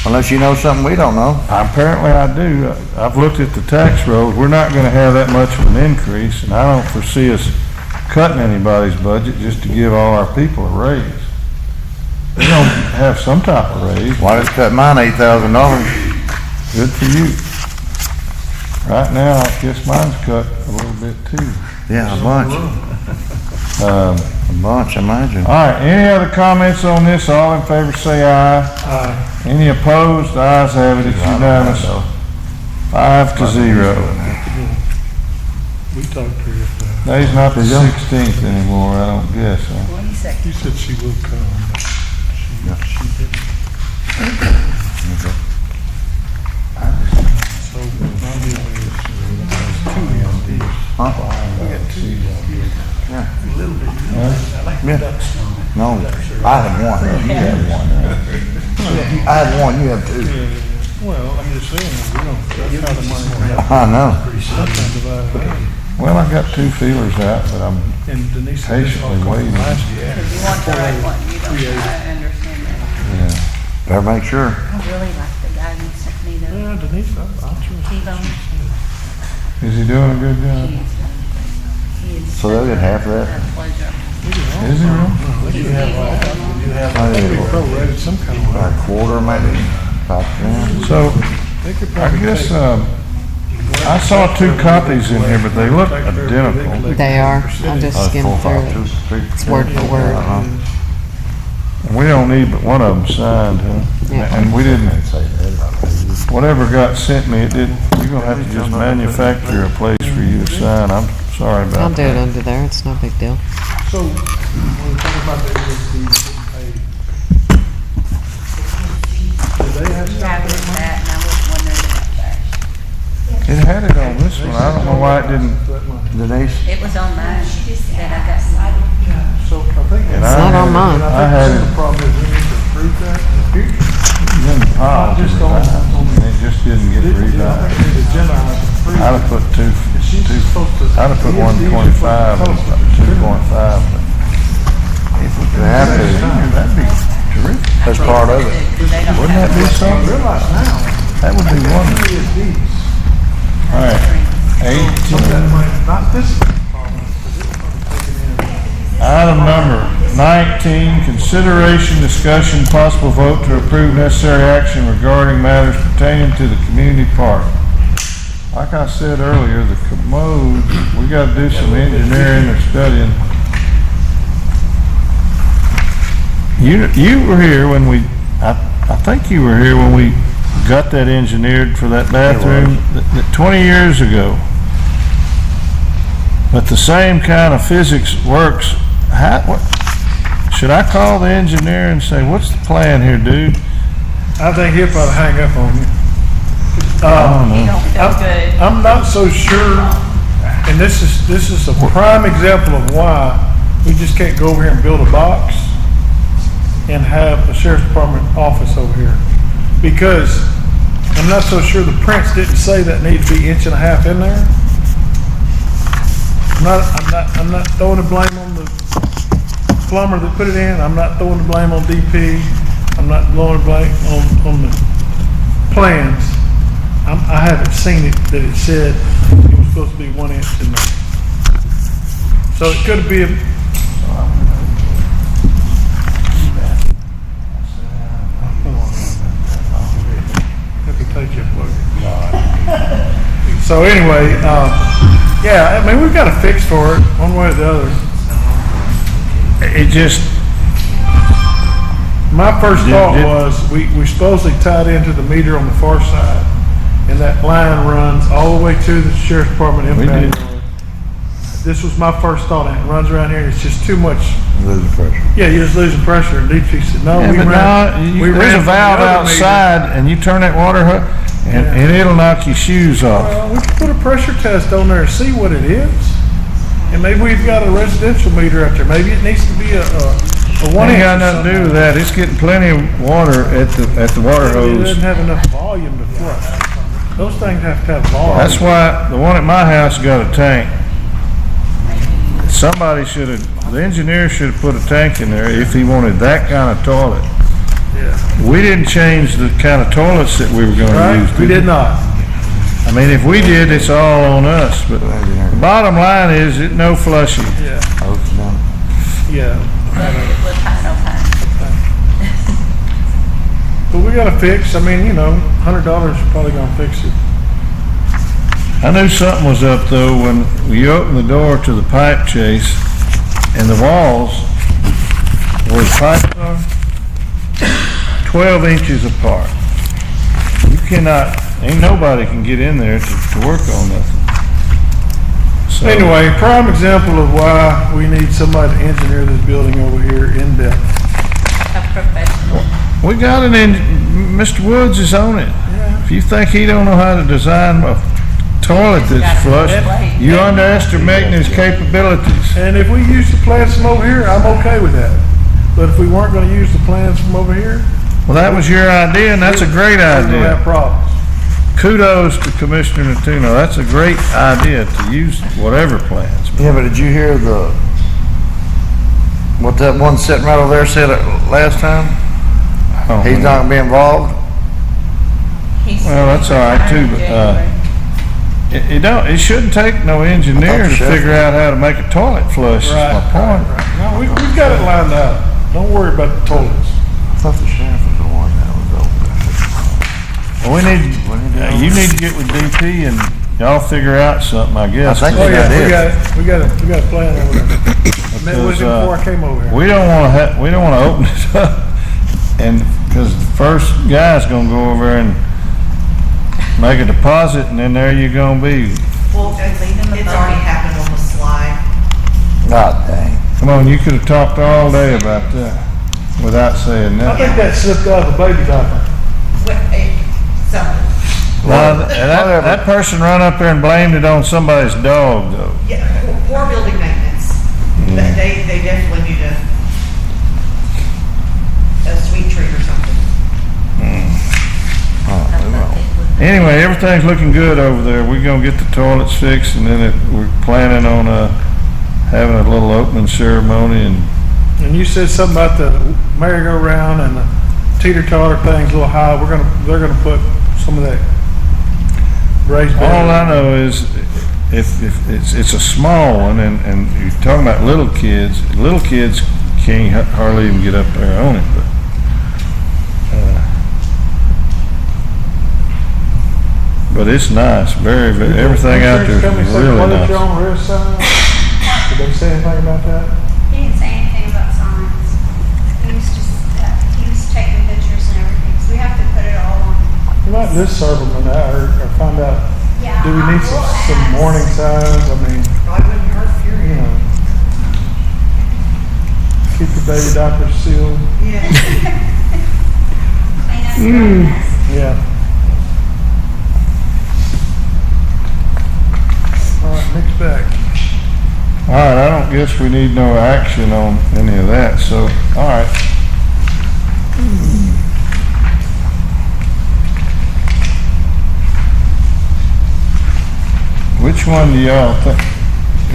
Unless you know something we don't know. Apparently I do. I've looked at the tax rolls. We're not gonna have that much of an increase, and I don't foresee us cutting anybody's budget just to give all our people a raise. We're gonna have some type of raise. Why just cut mine $8,000? Good for you. Right now, I guess mine's cut a little bit too. Yeah, a bunch. A bunch, imagine. All right, any other comments on this? All in favor say aye. Aye. Any opposed? The ayes have it, it's unanimous. 5-0. We talked to her. Today's not the 16th anymore, I don't guess, huh? 22nd. She said she will come, but she didn't. So, my deal is, two MDs. Huh? We got two. Yeah. A little bit. Huh? I like Yeah. the duck stone. No, I had one. You had one. I had one, you have two. Well, I'm just saying, we don't, that's how the money works. I know. Sometimes divided up. Well, I got 2 feelers out, but I'm And Denise said this all patiently cost waiting. last year. Because you want the right one, you don't, I understand that. Yeah. Better make sure. I really like the guy who sent me the Yeah, Denise, I'll trust. T-bone. Is he doing a good job? He is doing great. He is So they'll get half of that? a pleasure. Is he really? You have, you have, Oh, yeah. prorated some kind of way. About a quarter maybe, 5%. So, They could I probably guess, take- I saw 2 copies in here, but they look identical. They are. I just skimmed through it. It's word for word. We don't need but one of them signed, huh? Yeah. And we didn't, whatever got sent me, it didn't, you're gonna have to just manufacture a place for you to sign. I'm sorry I'll about do it that. under there. It's no big deal. So, when we talk about the agencies getting paid, do they have Yeah, I stuff read that and I was wondering about that. It had it on this one. I don't know why it didn't. Denise? It was on mine that I got. So I think. And It's not on mine. I had it The problem is we need to approve that in the future. in the pile to revise, and it just didn't get I think revised. we need to agenda item to approve. I'd have put two, She's supposed to. I'd have put 125 and 2.5, but if we could have it, that'd be terrific. That's part of it. Wouldn't that be something? Realize now, That would be wonderful. CSDs, All right, some of that 18. money, not this problem, because it's probably taken in. Item number 19, consideration, discussion, possible vote to approve necessary action regarding matters pertaining to the community park. Like I said earlier, the commode, we gotta do some engineering or studying. You were here when we, I think you were here when we got that engineered for that bathroom 20 years ago. But the same kind of physics works. Should I call the engineer and say, what's the plan here, dude? I think he'll probably hang up on you. You don't feel good. I'm not so sure, and this is a prime example of why we just can't go over here and build a box and have a sheriff's department office over here. Because I'm not so sure the prints didn't say that needs to be 1.5 inches in there. I'm not throwing the blame on the plumber that put it in. I'm not throwing the blame on DP. I'm not throwing the blame on the plans. I haven't seen it, that it said it was supposed to be 1 inch in there. So it could be, so anyway, yeah, I mean, we've got a fix for it, one way or the other. It just, My first thought was, we supposedly tied into the meter on the far side, and that line runs all the way to the sheriff's department impact road. This was my first thought, and it runs around here, and it's just too much. Losing pressure. Yeah, you're just losing pressure, and DP said, no, yeah, we but ran. no, there's a from the valve other meter. outside, and you turn that water hook, and it'll knock your shoes off. Well, we could put a pressure test on there and see what it is. And maybe we've got a residential meter out there. Maybe it needs to be a 1 Ain't inch. got nothing to do with that. It's getting plenty of water at the water It hose. doesn't have enough volume to flood. Those things have to have volume. That's why the one at my house got a tank. Somebody should have, the engineer should have put a tank in there if he wanted that kind of toilet. Yeah. We didn't change the kind of toilets that we were gonna Right? use. We did not. I mean, if we did, it's all on us, but the bottom line is, it no flushing. Yeah. Yeah. With high, no high. But we got to fix. I mean, $100 is probably gonna fix it. I knew something was up though when you opened the door to the pipe chase and the walls where the pipes are 12 inches apart. You cannot, ain't nobody can get in there to work on nothing. So, Anyway, prime example of why we need somebody to engineer this building over here in depth. A professional. we got Mr. Woods is on it. Yeah. If you think he don't know how to design a toilet that's flush, you underestimating his capabilities. And if we use the plans from over here, I'm okay with that. But if we weren't gonna use the plans from over here, Well, that was your idea, and that's a great we're gonna have idea. problems. Kudos to Commissioner Natuno. That's a great idea to use whatever plans. Yeah, but did you hear what that one sitting right over there said last time? Oh, He's not gonna be involved? Well, that's all right too, but, it shouldn't take no engineer to figure out how to make a toilet flush, is my point. Right. No, we've got it lined out. Don't worry about the toilets. I thought the sheriff was the one that was over there. Well, you need to get with DP and y'all figure out something, I guess. I think Oh, they yeah, got it. we got a plan over there. I met with him before I came over here. We don't wanna open it up, and, cause the first guy's gonna go over there and make a deposit, and then there you're gonna be. Well, it's already happened on the slide. God dang. Come on, you could've talked all day about that, without saying I that. think that slipped out of the baby diaper. Well, that person run up there and blamed it on somebody's dog, though. Yeah, poor building maintenance. They definitely need a sweet treat or something. Anyway, everything's looking good over there. We're gonna get the toilets fixed, and then we're planning on, having a little opening ceremony, And you said something about the merry-go-round and the teeter-totter thing's a little high. They're gonna put some of that raised bed. all I know is, if it's a small one, and you're talking about little kids can't hardly even get up there on it, but it's nice, very, everything out there is really nice. Your own rear sign? Did they say anything about that? He didn't say anything about signs. He was just, he was taking pictures and everything, so we have to put it all on. You might just serve them an hour or find out, Yeah, do we need we'll some ask. warning signs? I mean, Probably wouldn't hurt if you're you know. Keep your baby diapers sealed. Yeah. Clean up your mess. Yeah. All right, mix back. All right, I don't guess we need no action on any of that, so, all right. Which one do y'all think?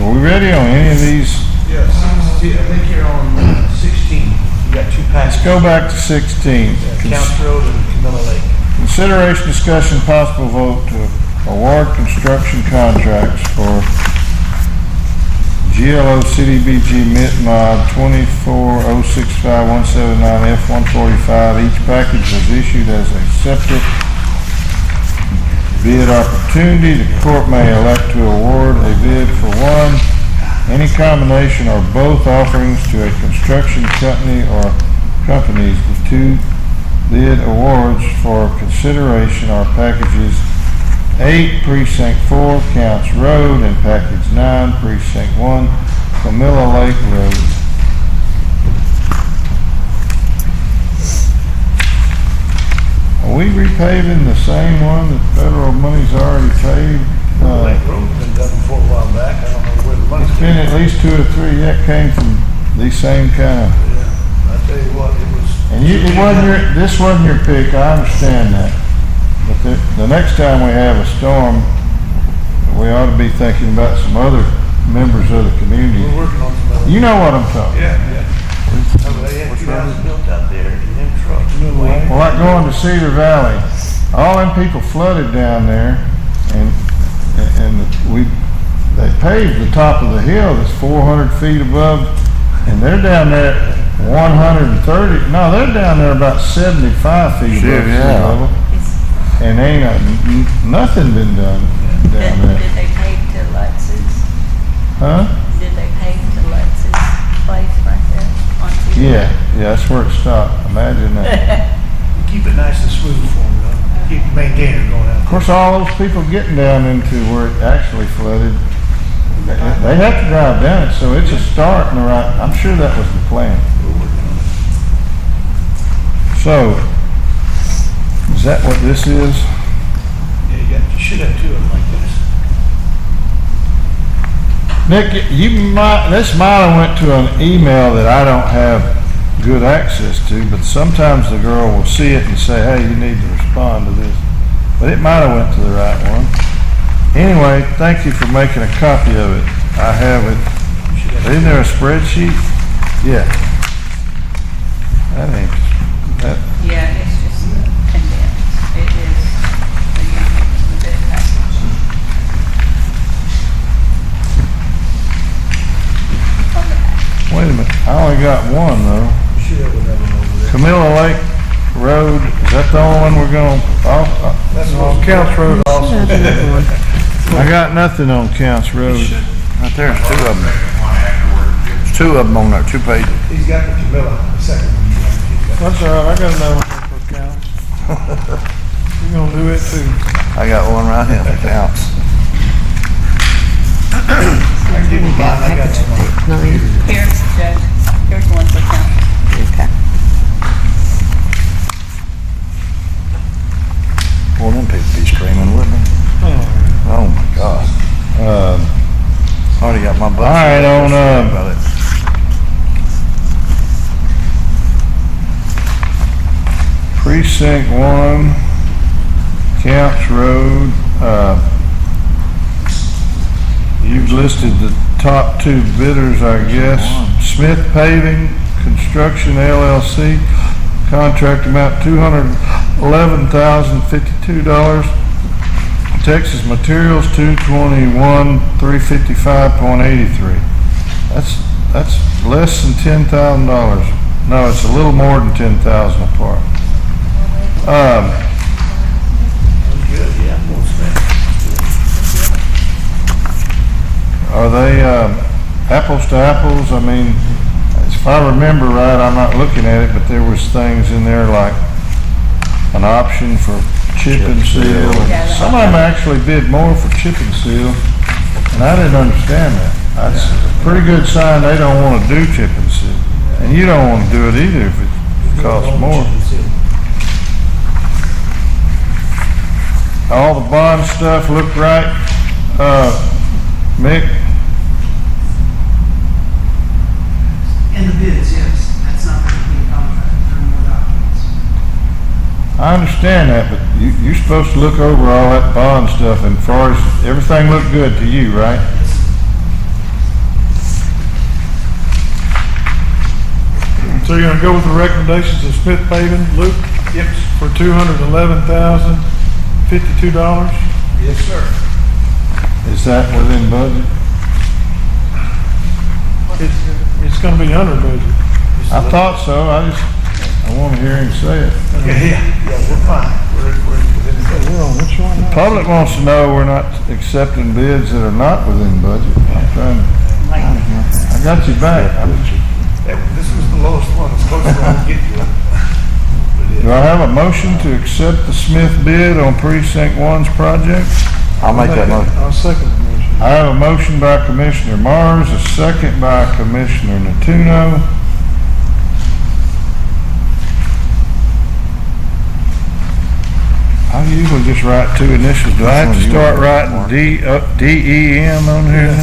Are we ready on any of these? Yes, I think you're on 16. You got two Let's packages. go back to 16. Counts Road and Camila Lake. Consideration, discussion, possible vote to award construction contracts for GLO CDBG MIT Mod 24065-179 F-145. Each package was issued as a separate bid opportunity. The court may elect to award a bid for one, any combination or both offerings to a construction company or companies. The two bid awards for consideration are packages 8, Precinct 4, Counts Road, and Package 9, Precinct 1, Camila Lake Road. Are we repaving the same one that federal money's already paved? Lake Road's been done before a while back. I don't know where the money's It's been at least 2 or 3 that came from these same kind. Yeah, I tell you what, it was. And this wasn't your pick, I understand that. But the next time we have a storm, we ought to be thinking about some other members of the community. We're working on some other. You know what I'm talking about. Yeah. They had 2 houses built out there, and them trucks. Well, like going to Cedar Valley, all them people flooded down there, and they paved the top of the hill that's 400 feet above, and they're down there 130, no, they're down there about 75 feet above sea level. And ain't nothing been done down there. Did they pave to Lutz's? Huh? Did they pave to Lutz's place right there on TV? Yeah, that's where it stopped. Imagine that. Keep it nice and smooth for them, though. Keep the maintainer going out. Of course, all those people getting down into where it actually flooded, they have to drive down it, so it's a start in the right, I'm sure that was the plan. So, is that what this is? Yeah, you should have 2 of them like this. Nick, this might have went to an email that I don't have good access to, but sometimes the girl will see it and say, hey, you need to respond to this. But it might have went to the right one. Anyway, thank you for making a copy of it. I have it. Isn't there a spreadsheet? Yeah. That ain't, that. Yeah, it's just condensed. It is the bid package. On the back. Wait a minute, I only got one though. Should have another one over there. Camila Lake Road, is that the only one we're gonna, That's on Counts Road also. I got nothing on Counts Road. Right there's 2 of them. There's 2 of them on there, 2 pages. He's got the Camilla, the second one. That's all right, I got another one for counts. You're gonna do it too. I got one right here that counts. I can give you mine, I got some. Here's, Judge, here's one for count. Okay. Well, them people be screaming with me. Oh my God. Already got my butt. All right, on, about it. Precinct 1, Counts Road, you've listed the top 2 bidders, I guess. Smith Paving, Construction LLC, contract amount $211,052. Texas Materials, $221,355.83. That's less than $10,000. No, it's a little more than 10,000 apart. Good, yeah, I'm gonna spend. Are they apples to apples? I mean, if I remember right, I'm not looking at it, but there was things in there like an option for chip and seal. And some of them actually bid more for chip and seal, and I didn't understand that. That's a pretty good sign they don't want to do chip and seal, and you don't want to do it either if it costs more. All the bond stuff looked right, Mick? In the bids, yes. That's not the complete contract. There are more documents. I understand that, but you're supposed to look over all that bond stuff, and as far as everything looked good to you, right? So you're gonna go with the recommendations of Smith Paving, Luke? Yep. for $211,052. Yes, sir. Is that within budget? It's gonna be under budget. I thought so, I want to hear him say it. Yeah, we're fine. We're within the budget. We're on which one now? Public wants to know we're not accepting bids that are not within budget. I'm trying to, I got you back. This was the lowest one, it's closest one to get to it. Do I have a motion to accept the Smith bid on Precinct 1's project? I'll make that motion. I'll second the motion. I have a motion by Commissioner Mars, a second by Commissioner Natuno. I usually just write two initials. Do I have to start writing D-E-M on here?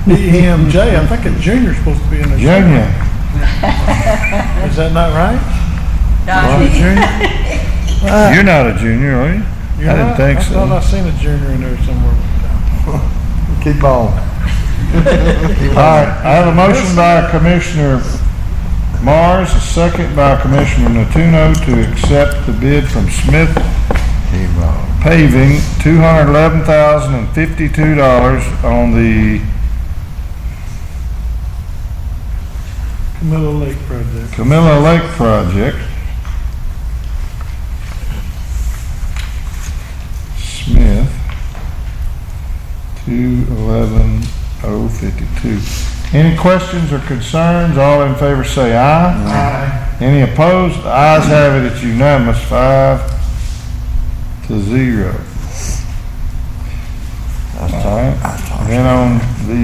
DEMJ, I think a junior's supposed to be in there. Junior. Is that not right? You're not a junior, are you? You're I didn't not? think I so. thought I seen a junior in there somewhere. Keep on. All right, I have a motion by Commissioner Mars, a second by Commissioner Natuno to accept the bid from Smith Paving, $211,052 on the Camilla Lake project. Camila Lake project. Smith, 211,052. Any questions or concerns? All in favor say aye. Aye. Any opposed? The ayes have it. It's unanimous, 5-0. All right. Then on the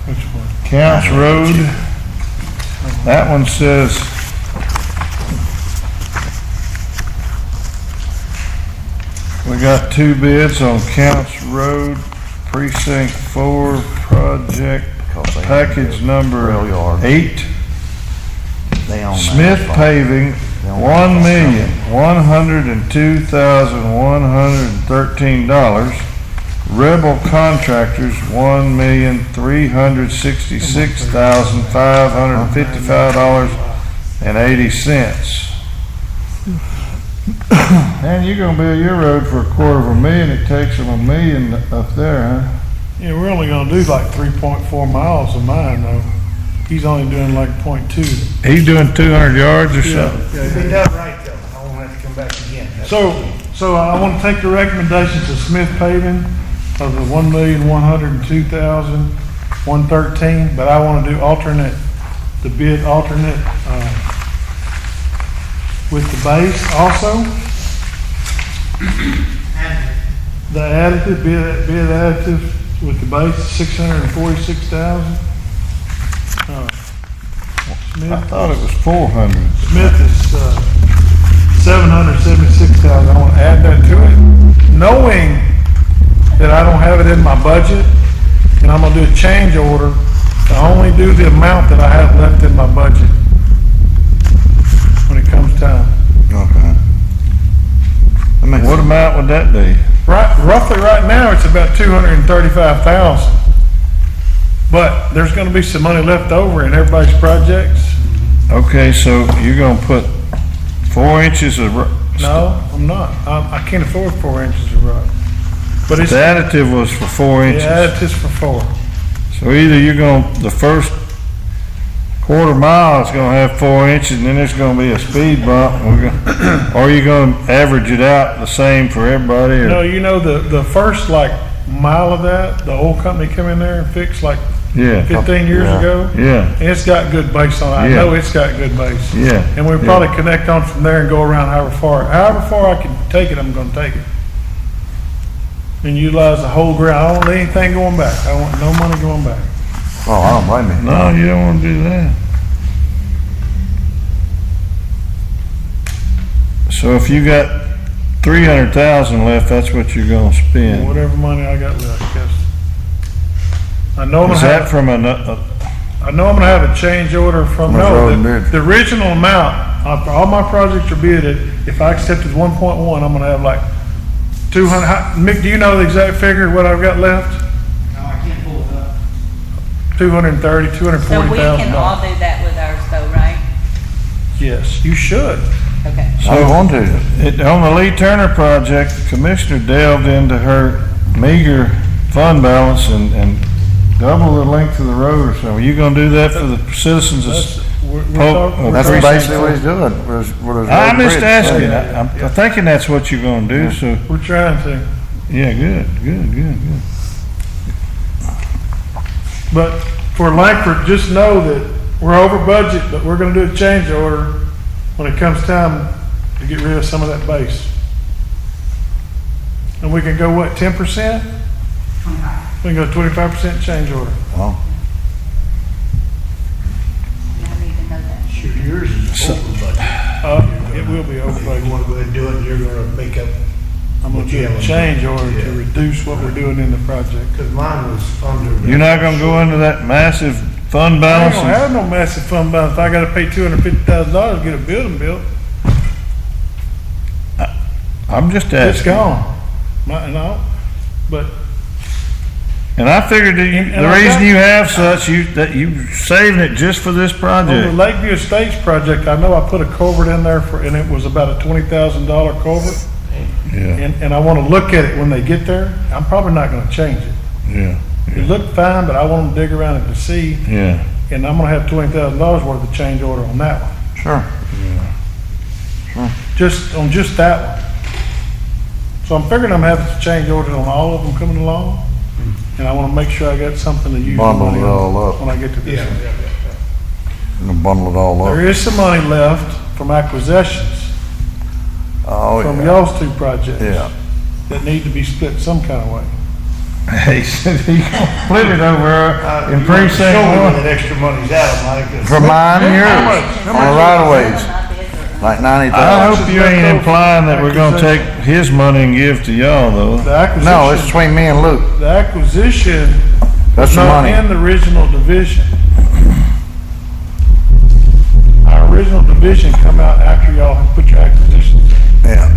Which one? Counts Road, that one says we got two bids on Counts Road, Precinct 4 project, package number 8. Smith Paving, $1,102,113. Rebel Contractors, $1,366,555.80. Man, you're gonna build your road for $250,000, it takes them $1 million up there, huh? Yeah, we're only gonna do like 3.4 miles of mine though. He's only doing like 0.2. He's doing 200 yards or Yeah, something? yeah, If yeah. they done right though, I won't have to come back again. That's So, the key. so I want to take the recommendations of Smith Paving of the $1,102,113, but I want to do alternate, the bid alternate, with the base also. The additive, bid additive with the base, $646,000. I thought it was 400. Smith is, $776,000. I want to add that to it, knowing that I don't have it in my budget, and I'm gonna do a change order to only do the amount that I have left in my budget when it comes time. Okay. What amount would that be? Roughly right now, it's about $235,000. But there's gonna be some money left over in everybody's projects. Okay, so you're gonna put 4 inches of, No, I'm not. I can't afford 4 inches of rock. But the it's, additive was for 4 inches. yeah, it's just for 4. So either you're gonna, the first quarter mile is gonna have 4 inches, and then there's gonna be a speed bump, and we're gonna, or you're gonna average it out the same for everybody, No, or? you know, the first like mile of that, the oil company come in there and fixed like Yeah, 15 years Yeah. ago. yeah, And it's got good base on it. I Yeah. know it's got good base. yeah. And we'll probably connect on from there and go around however far I can take it, I'm gonna take it. And utilize the whole ground. I don't want anything going back. I want no money going back. Oh, I don't blame you. No, you don't wanna do that. So if you got 300,000 left, that's what you're gonna spend. Whatever money I got left, yes. I know I'm Is gonna that have, from I know I'm gonna have a change order from, From the road and no, bid. the original amount, all my projects are bidded. If I accepted 1.1, I'm gonna have like 200, Mick, do you know the exact figure, what I've got left? No, I can't pull it up. 230, So we can all $240,000. do that with ours though, right? Yes, you should. Okay. I'm going to. On the Lee Turner project, the commissioner delved into her meager fund balance and double the length of the road or something. Are you gonna do that for the citizens of That's basically what he's doing. I'm just asking, I'm thinking that's what you're gonna do, so. We're trying to. Yeah, good. But for Langford, just know that we're over budget, but we're gonna do a change order when it comes time to get rid of some of that base. And we can go, what, 10%? We can go 25% change order. Oh. I don't even know that. Sure, yours is over budget. It will be over If budget. you wanna go ahead and do it, you're gonna make up, I'm gonna do a change order to reduce what we're doing in the project. cause mine was under. You're not gonna go into that massive fund I balance? don't have no massive fund balance. If I gotta pay $250,000 to get a building built, I'm just it's asking. gone. No, but And I figured that the reason you have such, that you saving it just for this on the project. Lakeview Estates project, I know I put a culvert in there and it was about a $20,000 culvert. Yeah, And I wanna look at it when they get there. I'm probably not gonna change it. yeah, It looked fine, but I want them to dig around it to see, yeah. and I'm gonna have $20,000 worth of change order on that one. Sure. Just that one. So I'm figuring I'm having to change orders on all of them coming along, and I wanna make sure I got something to use. Bundle money it on all up. When I get to this one. And bundle it all There up. is some money left from acquisitions, Oh, from yeah. y'all's two projects. Yeah. That need to be split some kind of way. He said he gonna flip it over in You wanna precinct show me where one. that extra money's out, Mike. 'cause- For mine and yours, How on the right of ways, like I 90,000. hope you ain't implying that we're gonna take his money and give to y'all, though. The acquisition. No, it's between me and Luke. The acquisition That's was the not money. in the original division. Our original division come out after y'all have put your acquisitions in. Yeah.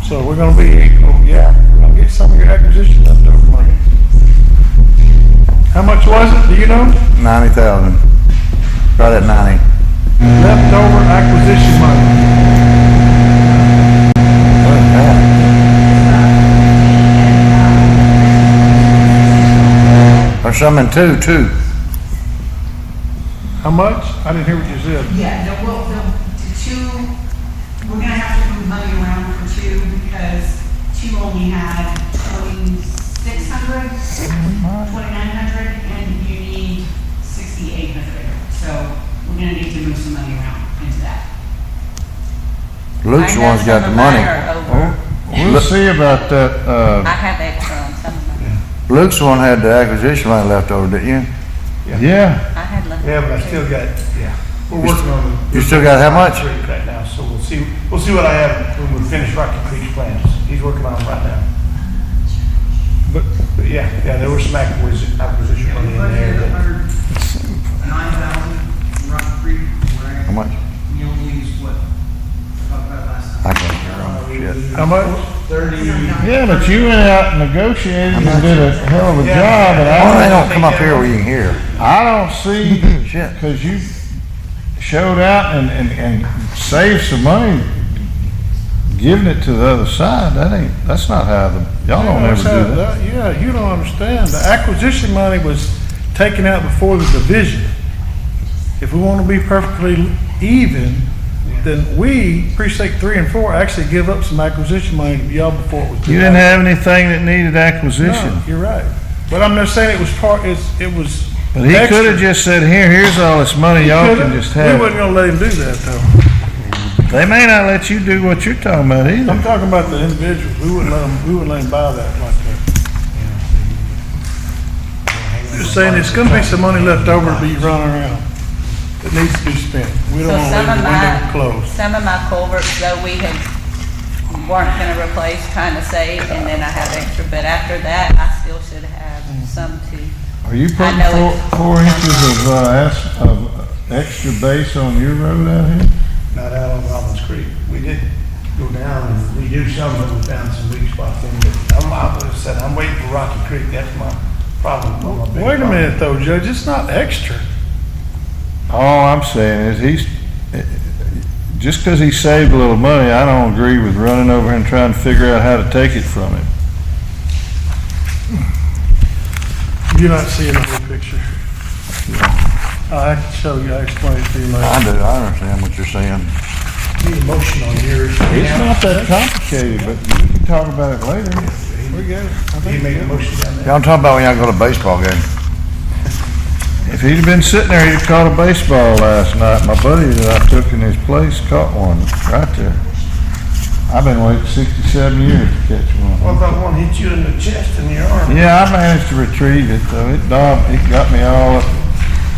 So we're gonna be equal, yeah, we're gonna get some of your acquisition leftover money. How much was it, do you know? 90,000. Right at 90. Leftover acquisition money. There's some in too. How much? I didn't hear what you said. Yeah, the two, we're gonna have to move money around for two because two only had 2,600, 2,900, and you need 6,800. So we're gonna need to move some money around into that. Luke's the one's got the money. We'll see about that, I have extra on some of them. Luke's the one had the acquisition money left over, didn't you? yeah. I had left. Yeah, but I still got, we're working on. You still got how much? Creek right now, so we'll see what I have when we finish Rocky Creek's plans. He's working on them right now. But yeah, there was some acquisition money in there that. 9,000 Rock Creek, where How much? we only used what, talked about last time. I can't hear him, shit. How much? 30. Yeah, but you went out and negotiated and did a hell of a job, and Why they I don't come up here where you can hear? don't see, Shit. because you showed out and saved some money, giving it to the other side. That's not how y'all don't ever do that. Yeah, you don't understand. The acquisition money was taken out before the division. If we want to be perfectly even, then we, precinct 3 and 4, actually give up some acquisition money to y'all before it was. You didn't have anything that needed acquisition. No, you're right. But I'm just saying it was it was. But he could have just said, here's all this money, y'all can just We have wasn't it. gonna let him do that though. They may not let you do what you're talking about I'm either. talking about the individuals. We wouldn't let him buy that like that. Just saying, it's gonna be some money left over to be running around. It needs to be spent. We don't So wanna leave the window closed. some of my culverts, though, weren't gonna replace, trying to save, and then I have extra, but after that, I still should have some too. Are you putting know it's- 4 inches of extra base on your road out here? Not out on Robbins Creek. We did go down and redo some of it, we found some weak spots in it. I'm waiting for Rocky Creek, that's my problem. my big Wait a problem. minute though, Judge, it's not extra. All I'm saying is just because he saved a little money, I don't agree with running over and trying to figure out how to take it from him. You're not seeing the whole picture. I can show you, I explain it to you later. I do, I understand what you're saying. Need a motion on yours. It's not that complicated, but we can talk about it later. We got it. I think you made a motion down there. Y'all talking about when y'all go to a baseball game. If he'd have been sitting there, he'd have caught a baseball last night. My buddy that I took in his place caught one right there. I've been waiting 67 years to catch one. What about one hit you in the chest and your arm? Yeah, I managed to retrieve it though. It got me all up,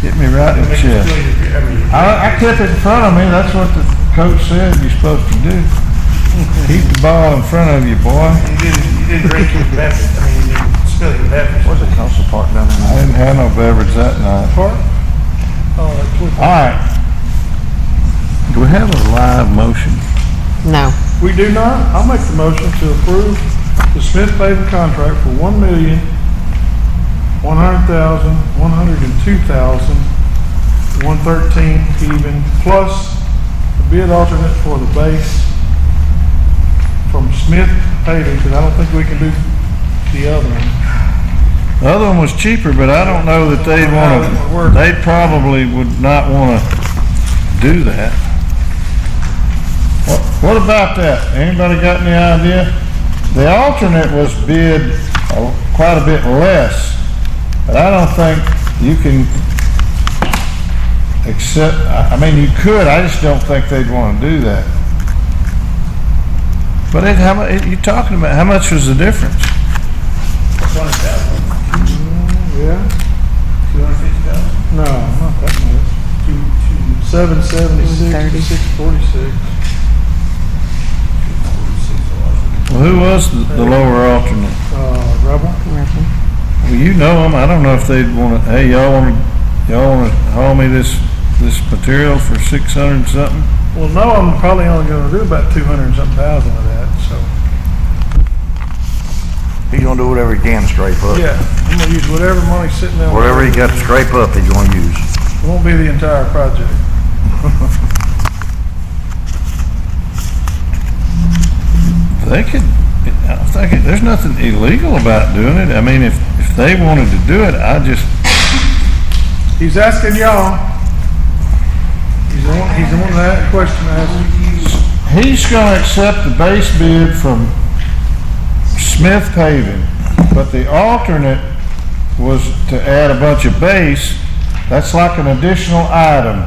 hit me right in the chest. I kept it in front of me. That's what the coach said you're supposed to do. Keep the ball in front of you, boy. You didn't drink your beverage, you didn't spill your beverage. What's it cost to park down there? I didn't have no beverage that night. Park? Oh, that's what. All right. Do we have a live motion? No. We do not. I'll make the motion to approve the Smith Paving contract for $1,102,113 even, plus the bid alternate for the base from Smith Paving, because I don't think we can do the other one. The other one was cheaper, but I don't know that they'd want to, they probably would not want to do that. What about that? Anybody got any idea? The alternate was bid quite a bit less, but I don't think you can accept, I mean, you could, I just don't think they'd want to do that. But how much, you talking about, how much was the difference? 200,000. Yeah? 250,000. No, not that much. 776, 646. Well, who was the lower alternate? Rebel. Well, you know them. I don't know if they'd want to, hey, y'all want to haul me this material for 600 and something? Well, no, I'm probably only gonna do about 200 and something thousand of that, so. He's gonna do whatever he can to scrape up. Yeah, I'm gonna use whatever money's sitting there. Whatever he got to scrape up, he's gonna use. It won't be the entire project. They could, I don't think, there's nothing illegal about doing it. I mean, if they wanted to do it, He's asking y'all. He's the one that question asked. he's gonna accept the base bid from Smith Paving, but the alternate was to add a bunch of base. That's like an additional item.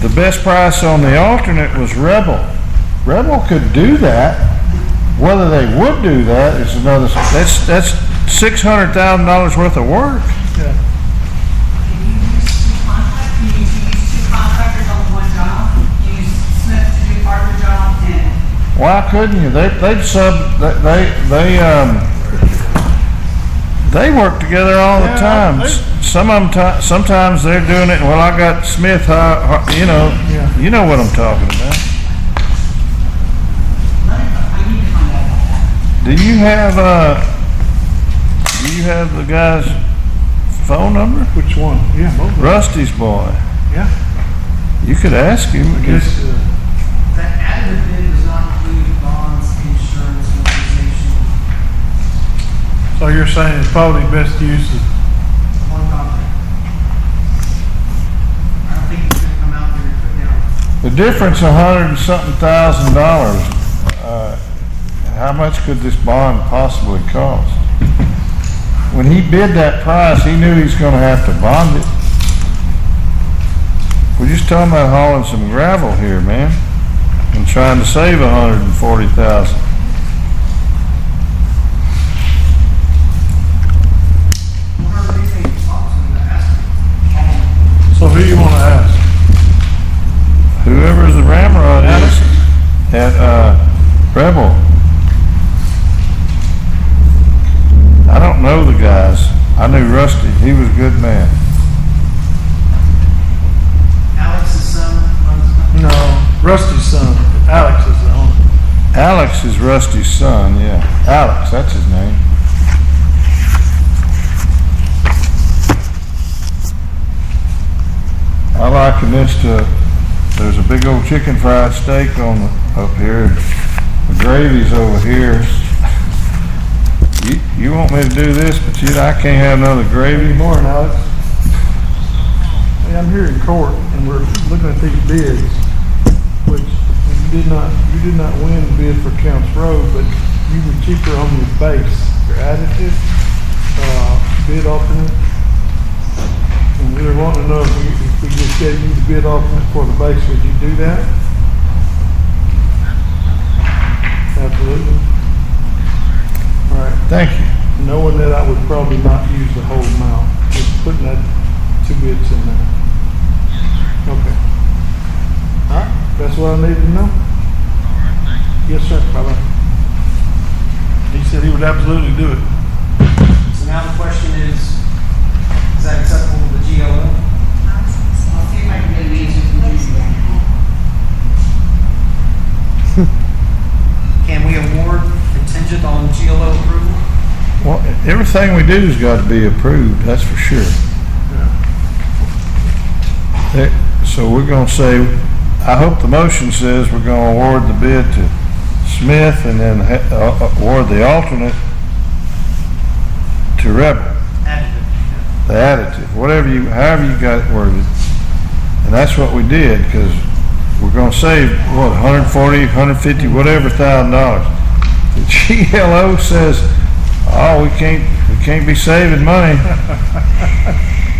The best price on the alternate was Rebel. Rebel could do that. Whether they would do that is another, that's $600,000 worth of work. Yeah. Can you use two contractors? You need to use two contractors on one job. Use Smith to do part of the job and. Why couldn't you? They work together all the time. Sometimes they're doing it, well, I got Smith, you know what I'm talking about. Do you have the guy's phone number? Which one? Yeah, both of them. Rusty's boy. Yeah. You could ask him. The additive bid does not include bonds, insurance, mobilization, So you're saying it's probably best to use one contract. I don't think it's gonna come out there and put down. the difference, $100 and something thousand. How much could this bond possibly cost? When he bid that price, he knew he was going to have to bond it. We're just talking about hauling some gravel here, man, and trying to save $140,000. So who you want to ask? Whoever the ramrod is at Rebel. I don't know the guys. I knew Rusty. He was a good man. Alex's son runs the company. No, Rusty's son. Alex is the owner. Alex is Rusty's son, yeah. Alex, that's his name. I liken this to there's a big old chicken fried steak up here. The gravy's over here. You want me to do this, but I can't have another gravy? Good morning, Alex. Hey, I'm here in court and we're looking at these bids, which you did not win the bid for Counts Road, but you were cheaper on your base, your additive, bid alternate. And we were wanting to know if we just gave you the bid alternate for the base, would you do that? Absolutely. All right. Thank you. Knowing that I would probably not use the whole amount, just putting that 2 bids in there. Okay. All right, that's what I needed to know. Yes, sir. Bye-bye. He said he would absolutely do it. So now the question is that acceptable to the GLO? I'll see if I can get an answer from these. Can we award contingent on GLO approval? Well, everything we do has got to be approved, that's for sure. So we're gonna say, I hope the motion says we're gonna award the bid to Smith and then award the alternate to Rebel. Additive. The additive, however you got it worded. And that's what we did, because we're gonna save, what, 140, 150, whatever $1,000. The GLO says, oh, we can't be saving money.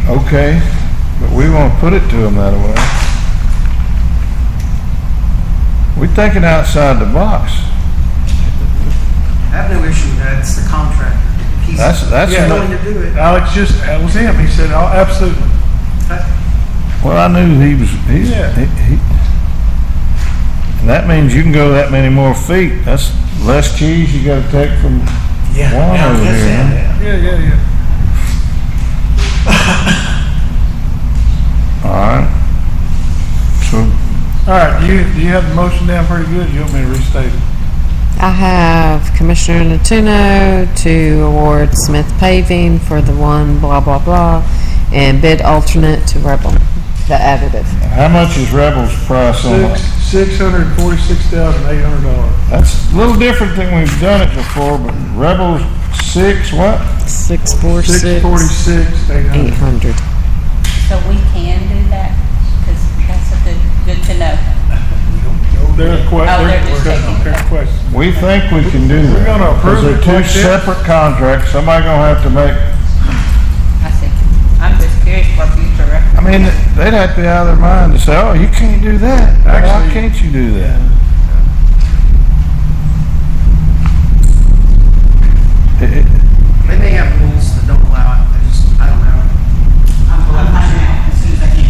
Okay, but we won't put it to them that way. We're thinking outside the box. I have no issue with that, it's the contractor. If he's That's willing to do it. Alex that was him. He said, oh, absolutely. well, I knew he was, and that means you can go that many more feet. That's less cheese you gotta take from one over here. Yeah. All right. So, All right, do you have the motion down pretty good? You want me to restate it? I have Commissioner Natuno to award Smith Paving for the one blah, blah, blah, and bid alternate to Rebel, the additive. how much is Rebel's price on that? $646,800. That's a little different than we've done it before, but Rebel's what? 646, 800. 800. So we can do that, because that's a good to know. They're just taking- questions. We think we can do that. We're gonna approve it Because they're like two this. separate contracts, somebody gonna have to make, I see. I'm just curious for future reference. I mean, they'd have to be out of their mind to say, oh, you can't do that. Why Actually- can't you do that? They may have rules that don't allow it, I don't know. I'm finding out as soon as I can.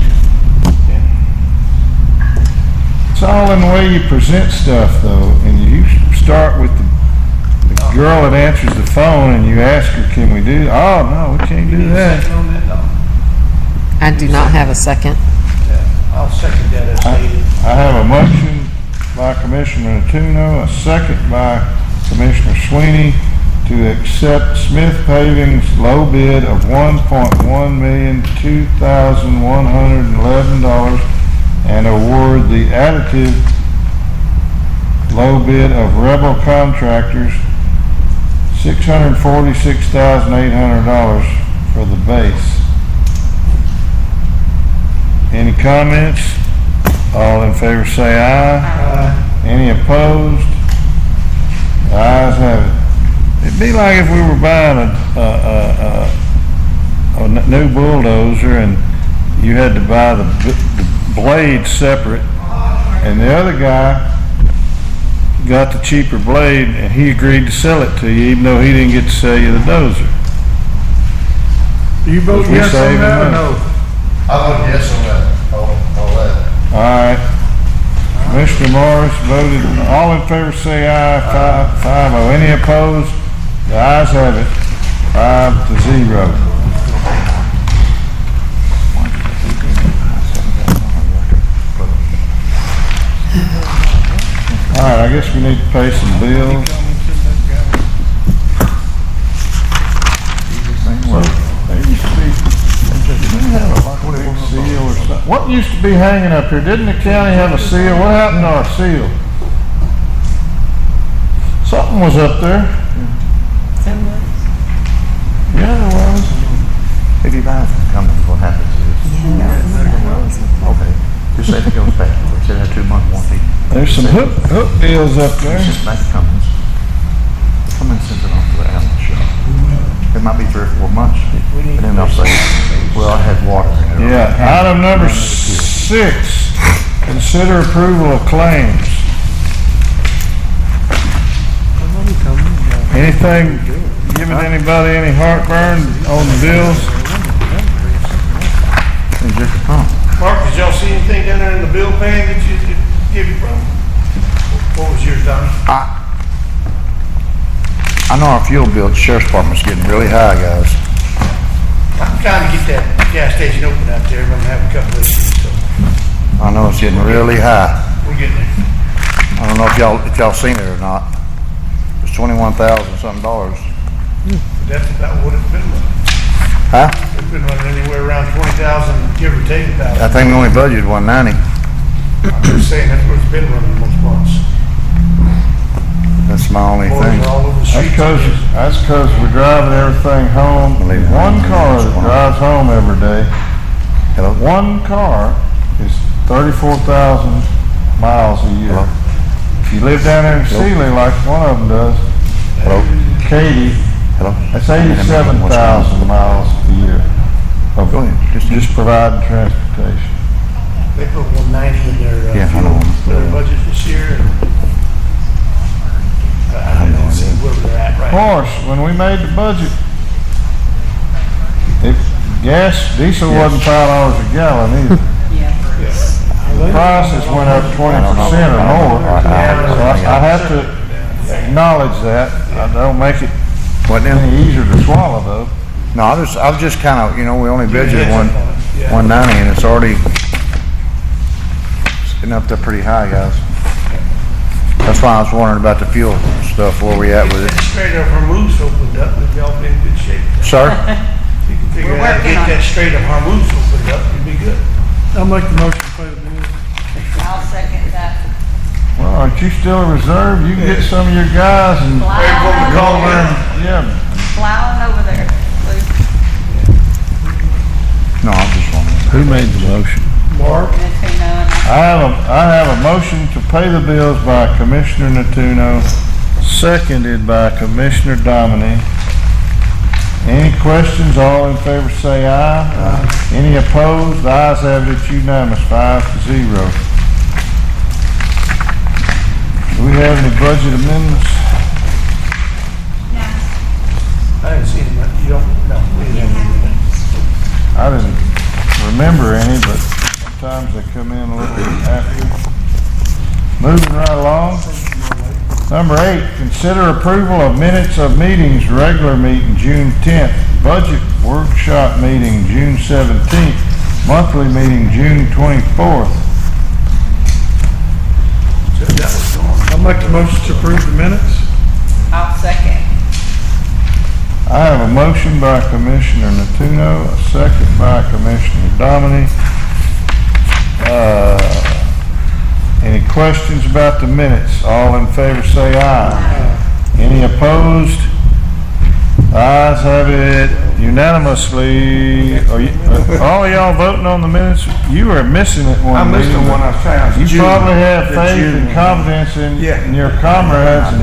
It's all in the way you present stuff, though, and you start with the girl that answers the phone and you ask her, can we do, oh, no, we can't do that. Second on that, Don? I do not have a second. I'll second that as stated. I have a motion by Commissioner Natuno, a second by Commissioner Sweeney to accept Smith Paving's low bid of $1,002,111 and award the additive low bid of Rebel Contractors $646,800 for the base. Any comments? All in favor say aye. Aye. Any opposed? The ayes have it. It'd be like if we were buying a new bulldozer and you had to buy the blade separate, and the other guy got the cheaper blade and he agreed to sell it to you even though he didn't get to sell you the dozer. Do you vote We yes on saving that or money. no? I vote yes on that, all that. All right. Commissioner Morris voted, all in favor say aye, 5-0. Any opposed? The ayes have it, 5-0. All right, I guess we need to pay some bills. There used to be, big seal or something. what used to be hanging up here? Didn't the county have a seal? What happened to our seal? Something was up there. Yeah, there was. 50,000 coming, what happens is. Okay, just say it goes back, they said a 2-month warranty. There's some hook deals up there. It's just back Cummins. Come and send it off to the Allen shop. It might be 3 or 4 months, and then they'll say, well, I had water in it. Yeah, item number 6, consider approval of claims. Anything giving anybody any heartburn on the bills? It's just a pump. Mark, did y'all see anything down there in the bill pan that you could give you from? What was yours, Donnie? I know our fuel bill at the sheriff's department's getting really high, guys. I'm trying to get that gas station open out there, we're gonna have a couple of issues, so I know it's getting really high. we're getting there. I don't know if y'all seen it or not. It's $21,000 something. But that's about what it's been running. Huh? It's been running anywhere around 20,000, give or take a I thousand. think we only budgeted 190. I'm just saying that's what it's been running most months. That's my only Boys thing. are all over the streets. That's cause we're driving everything home. Believe it. One car that drives home every day. Hello? One car is 34,000 miles a year. Hello? If you live down there in Sealy like one of them does, Hello? Katie, Hello? that's 87,000 miles a year. Of Go ahead. just providing transportation. They put 190 in their Yeah, I fuel, know. their budget this year. I didn't see where they're at Of right now. course, when we made the budget, if diesel wasn't $5 a gallon either. The prices went up 20% or more. So I have to acknowledge that. I don't make it What now? any easier to swallow though. No, I was just kind of, we only budgeted 190 and it's already getting up there pretty high, guys. That's why I was wondering about the fuel stuff, where we at with it. Straight up Hormuz opened up, and y'all be in good shape. Sir? You can figure We're out how to working get on that it. straight up Hormuz opened up, you'd be good. I'll make the motion to pay the bills. I'll second that. Well, aren't you still a reserve? You can get some of your guys and Fly go on over over and, there. Fly on over there, Luke. No, I just wondering. Who made the motion? Mark? I have a motion to pay the bills by Commissioner Natuno, seconded by Commissioner Domine. Any questions? All in favor say aye. Any opposed? The ayes have it, it's unanimous, 5-0. Do we have any budget amendments? I didn't see them, you don't, no, we didn't have them. I didn't remember any, but sometimes they come in a little bit after. Moving right along. Number 8, consider approval of minutes of meetings, regular meeting June 10th, budget workshop meeting June 17th, monthly meeting June 24th. I'll make the motion to approve the minutes. I'll second. I have a motion by Commissioner Natuno, a second by Commissioner Domine. Any questions about the minutes? All in favor say aye. Any opposed? Ayes have it unanimously. All of y'all voting on the minutes? You are missing it one I missed meeting. the one I found. You June. probably have The faith June and one. confidence in Yeah. in your comrades, and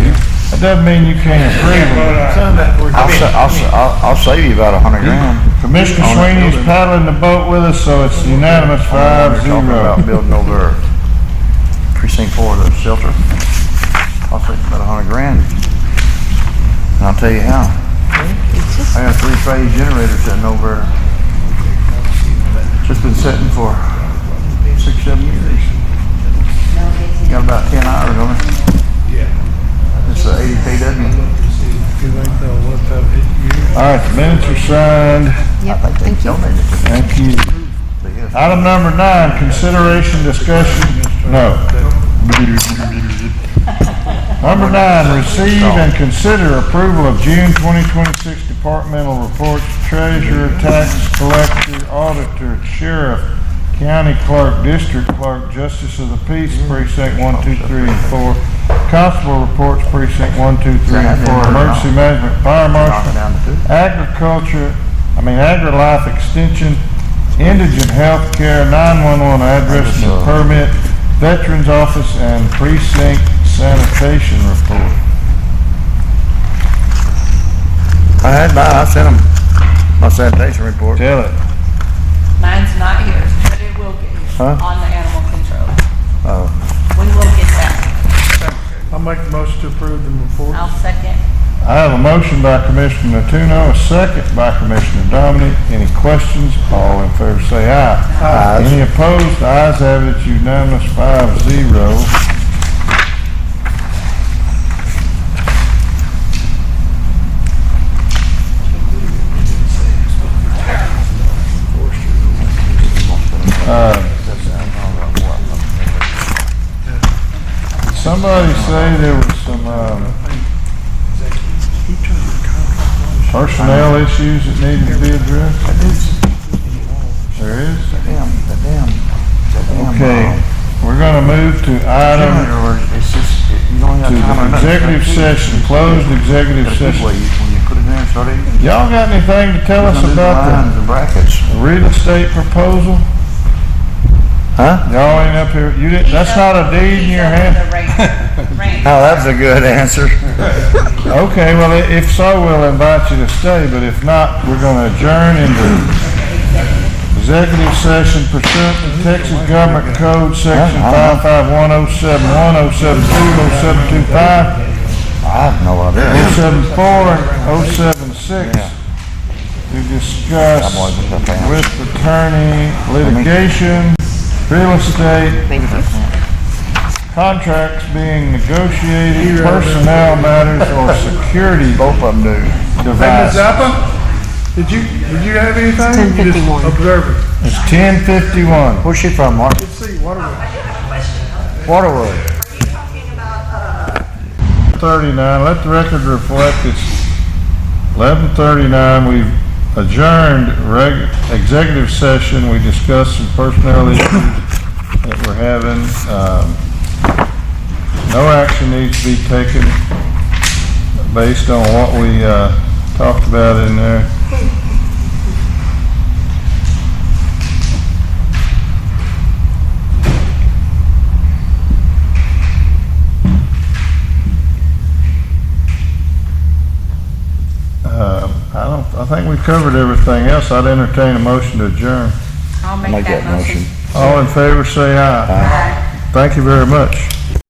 that doesn't mean you can't approve them. I'll save you about $100 grand. Commissioner Sweeney's paddling the boat with us, so it's unanimous We're talking about 5-0. building over Precinct 4, the shelter. I'll save you about $100 grand. And I'll tell you how. I got a 3-phase generator sitting over there. Just been sitting for 6-7 years. Got about 10 hours on it. Yeah. It's 80 kW. All right, the minutes are signed. I think they donated to me. Thank you. But yes. Item number 9, consideration, discussion, no. Number 9, receive and consider approval of June 2026 departmental reports, treasurer, tax collector, auditor, sheriff, County Clerk, District Clerk, Justice of the Peace, Precinct 1, 2, 3, and 4. Constable reports, Precinct 1, 2, 3, and 4. Emergency Management, Fire Marshal, Agri-Life Extension, Indigent Health Care, 911 Address and Permit, Veterans Office, and Precinct Sanitation Report. I sent them my sanitation report. Tell it. Mine's not here, but it will get here Huh? on the animal control. Oh, We will get that. I'll make the motion to approve the report. I'll second. I have a motion by Commissioner Natuno, a second by Commissioner Dominic. Any questions? All in favor say aye. Aye. Any opposed? The ayes have it, unanimous 5-0. Did somebody say there was some, personnel issues that needed to be addressed? There is? Okay, we're gonna move to item, it's just, you don't to have time. the executive session, closed executive session. When you put it in, start eating. Y'all got anything to tell us about Lines and brackets. the real estate proposal? Huh? Y'all ain't up here, you didn't, that's not a deed in your hand? Oh, that's a good answer. Okay, well, if so, we'll invite you to stay, but if not, we're gonna adjourn into executive session pursuant to Texas Government Code, Section 551071072, 0725, I have no idea. 074, and 076, to discuss with attorney litigation, real estate, contracts being negotiated, personnel matters, or security Both of them do. Hey, Ms. devices. Zappa, did you have anything? You just 10:51. observing. It's 10:51. Where's she from, Mark? Let's see, Waterwood. Waterwood. 39, let the record reflect it's 11:39. We've adjourned executive session. We discussed some personnel issues that we're having. No action needs to be taken based on what we talked about in there. I think we covered everything else. I'd entertain a motion to adjourn. I'll make that motion. All in favor, say aye. Aye. Thank you very much.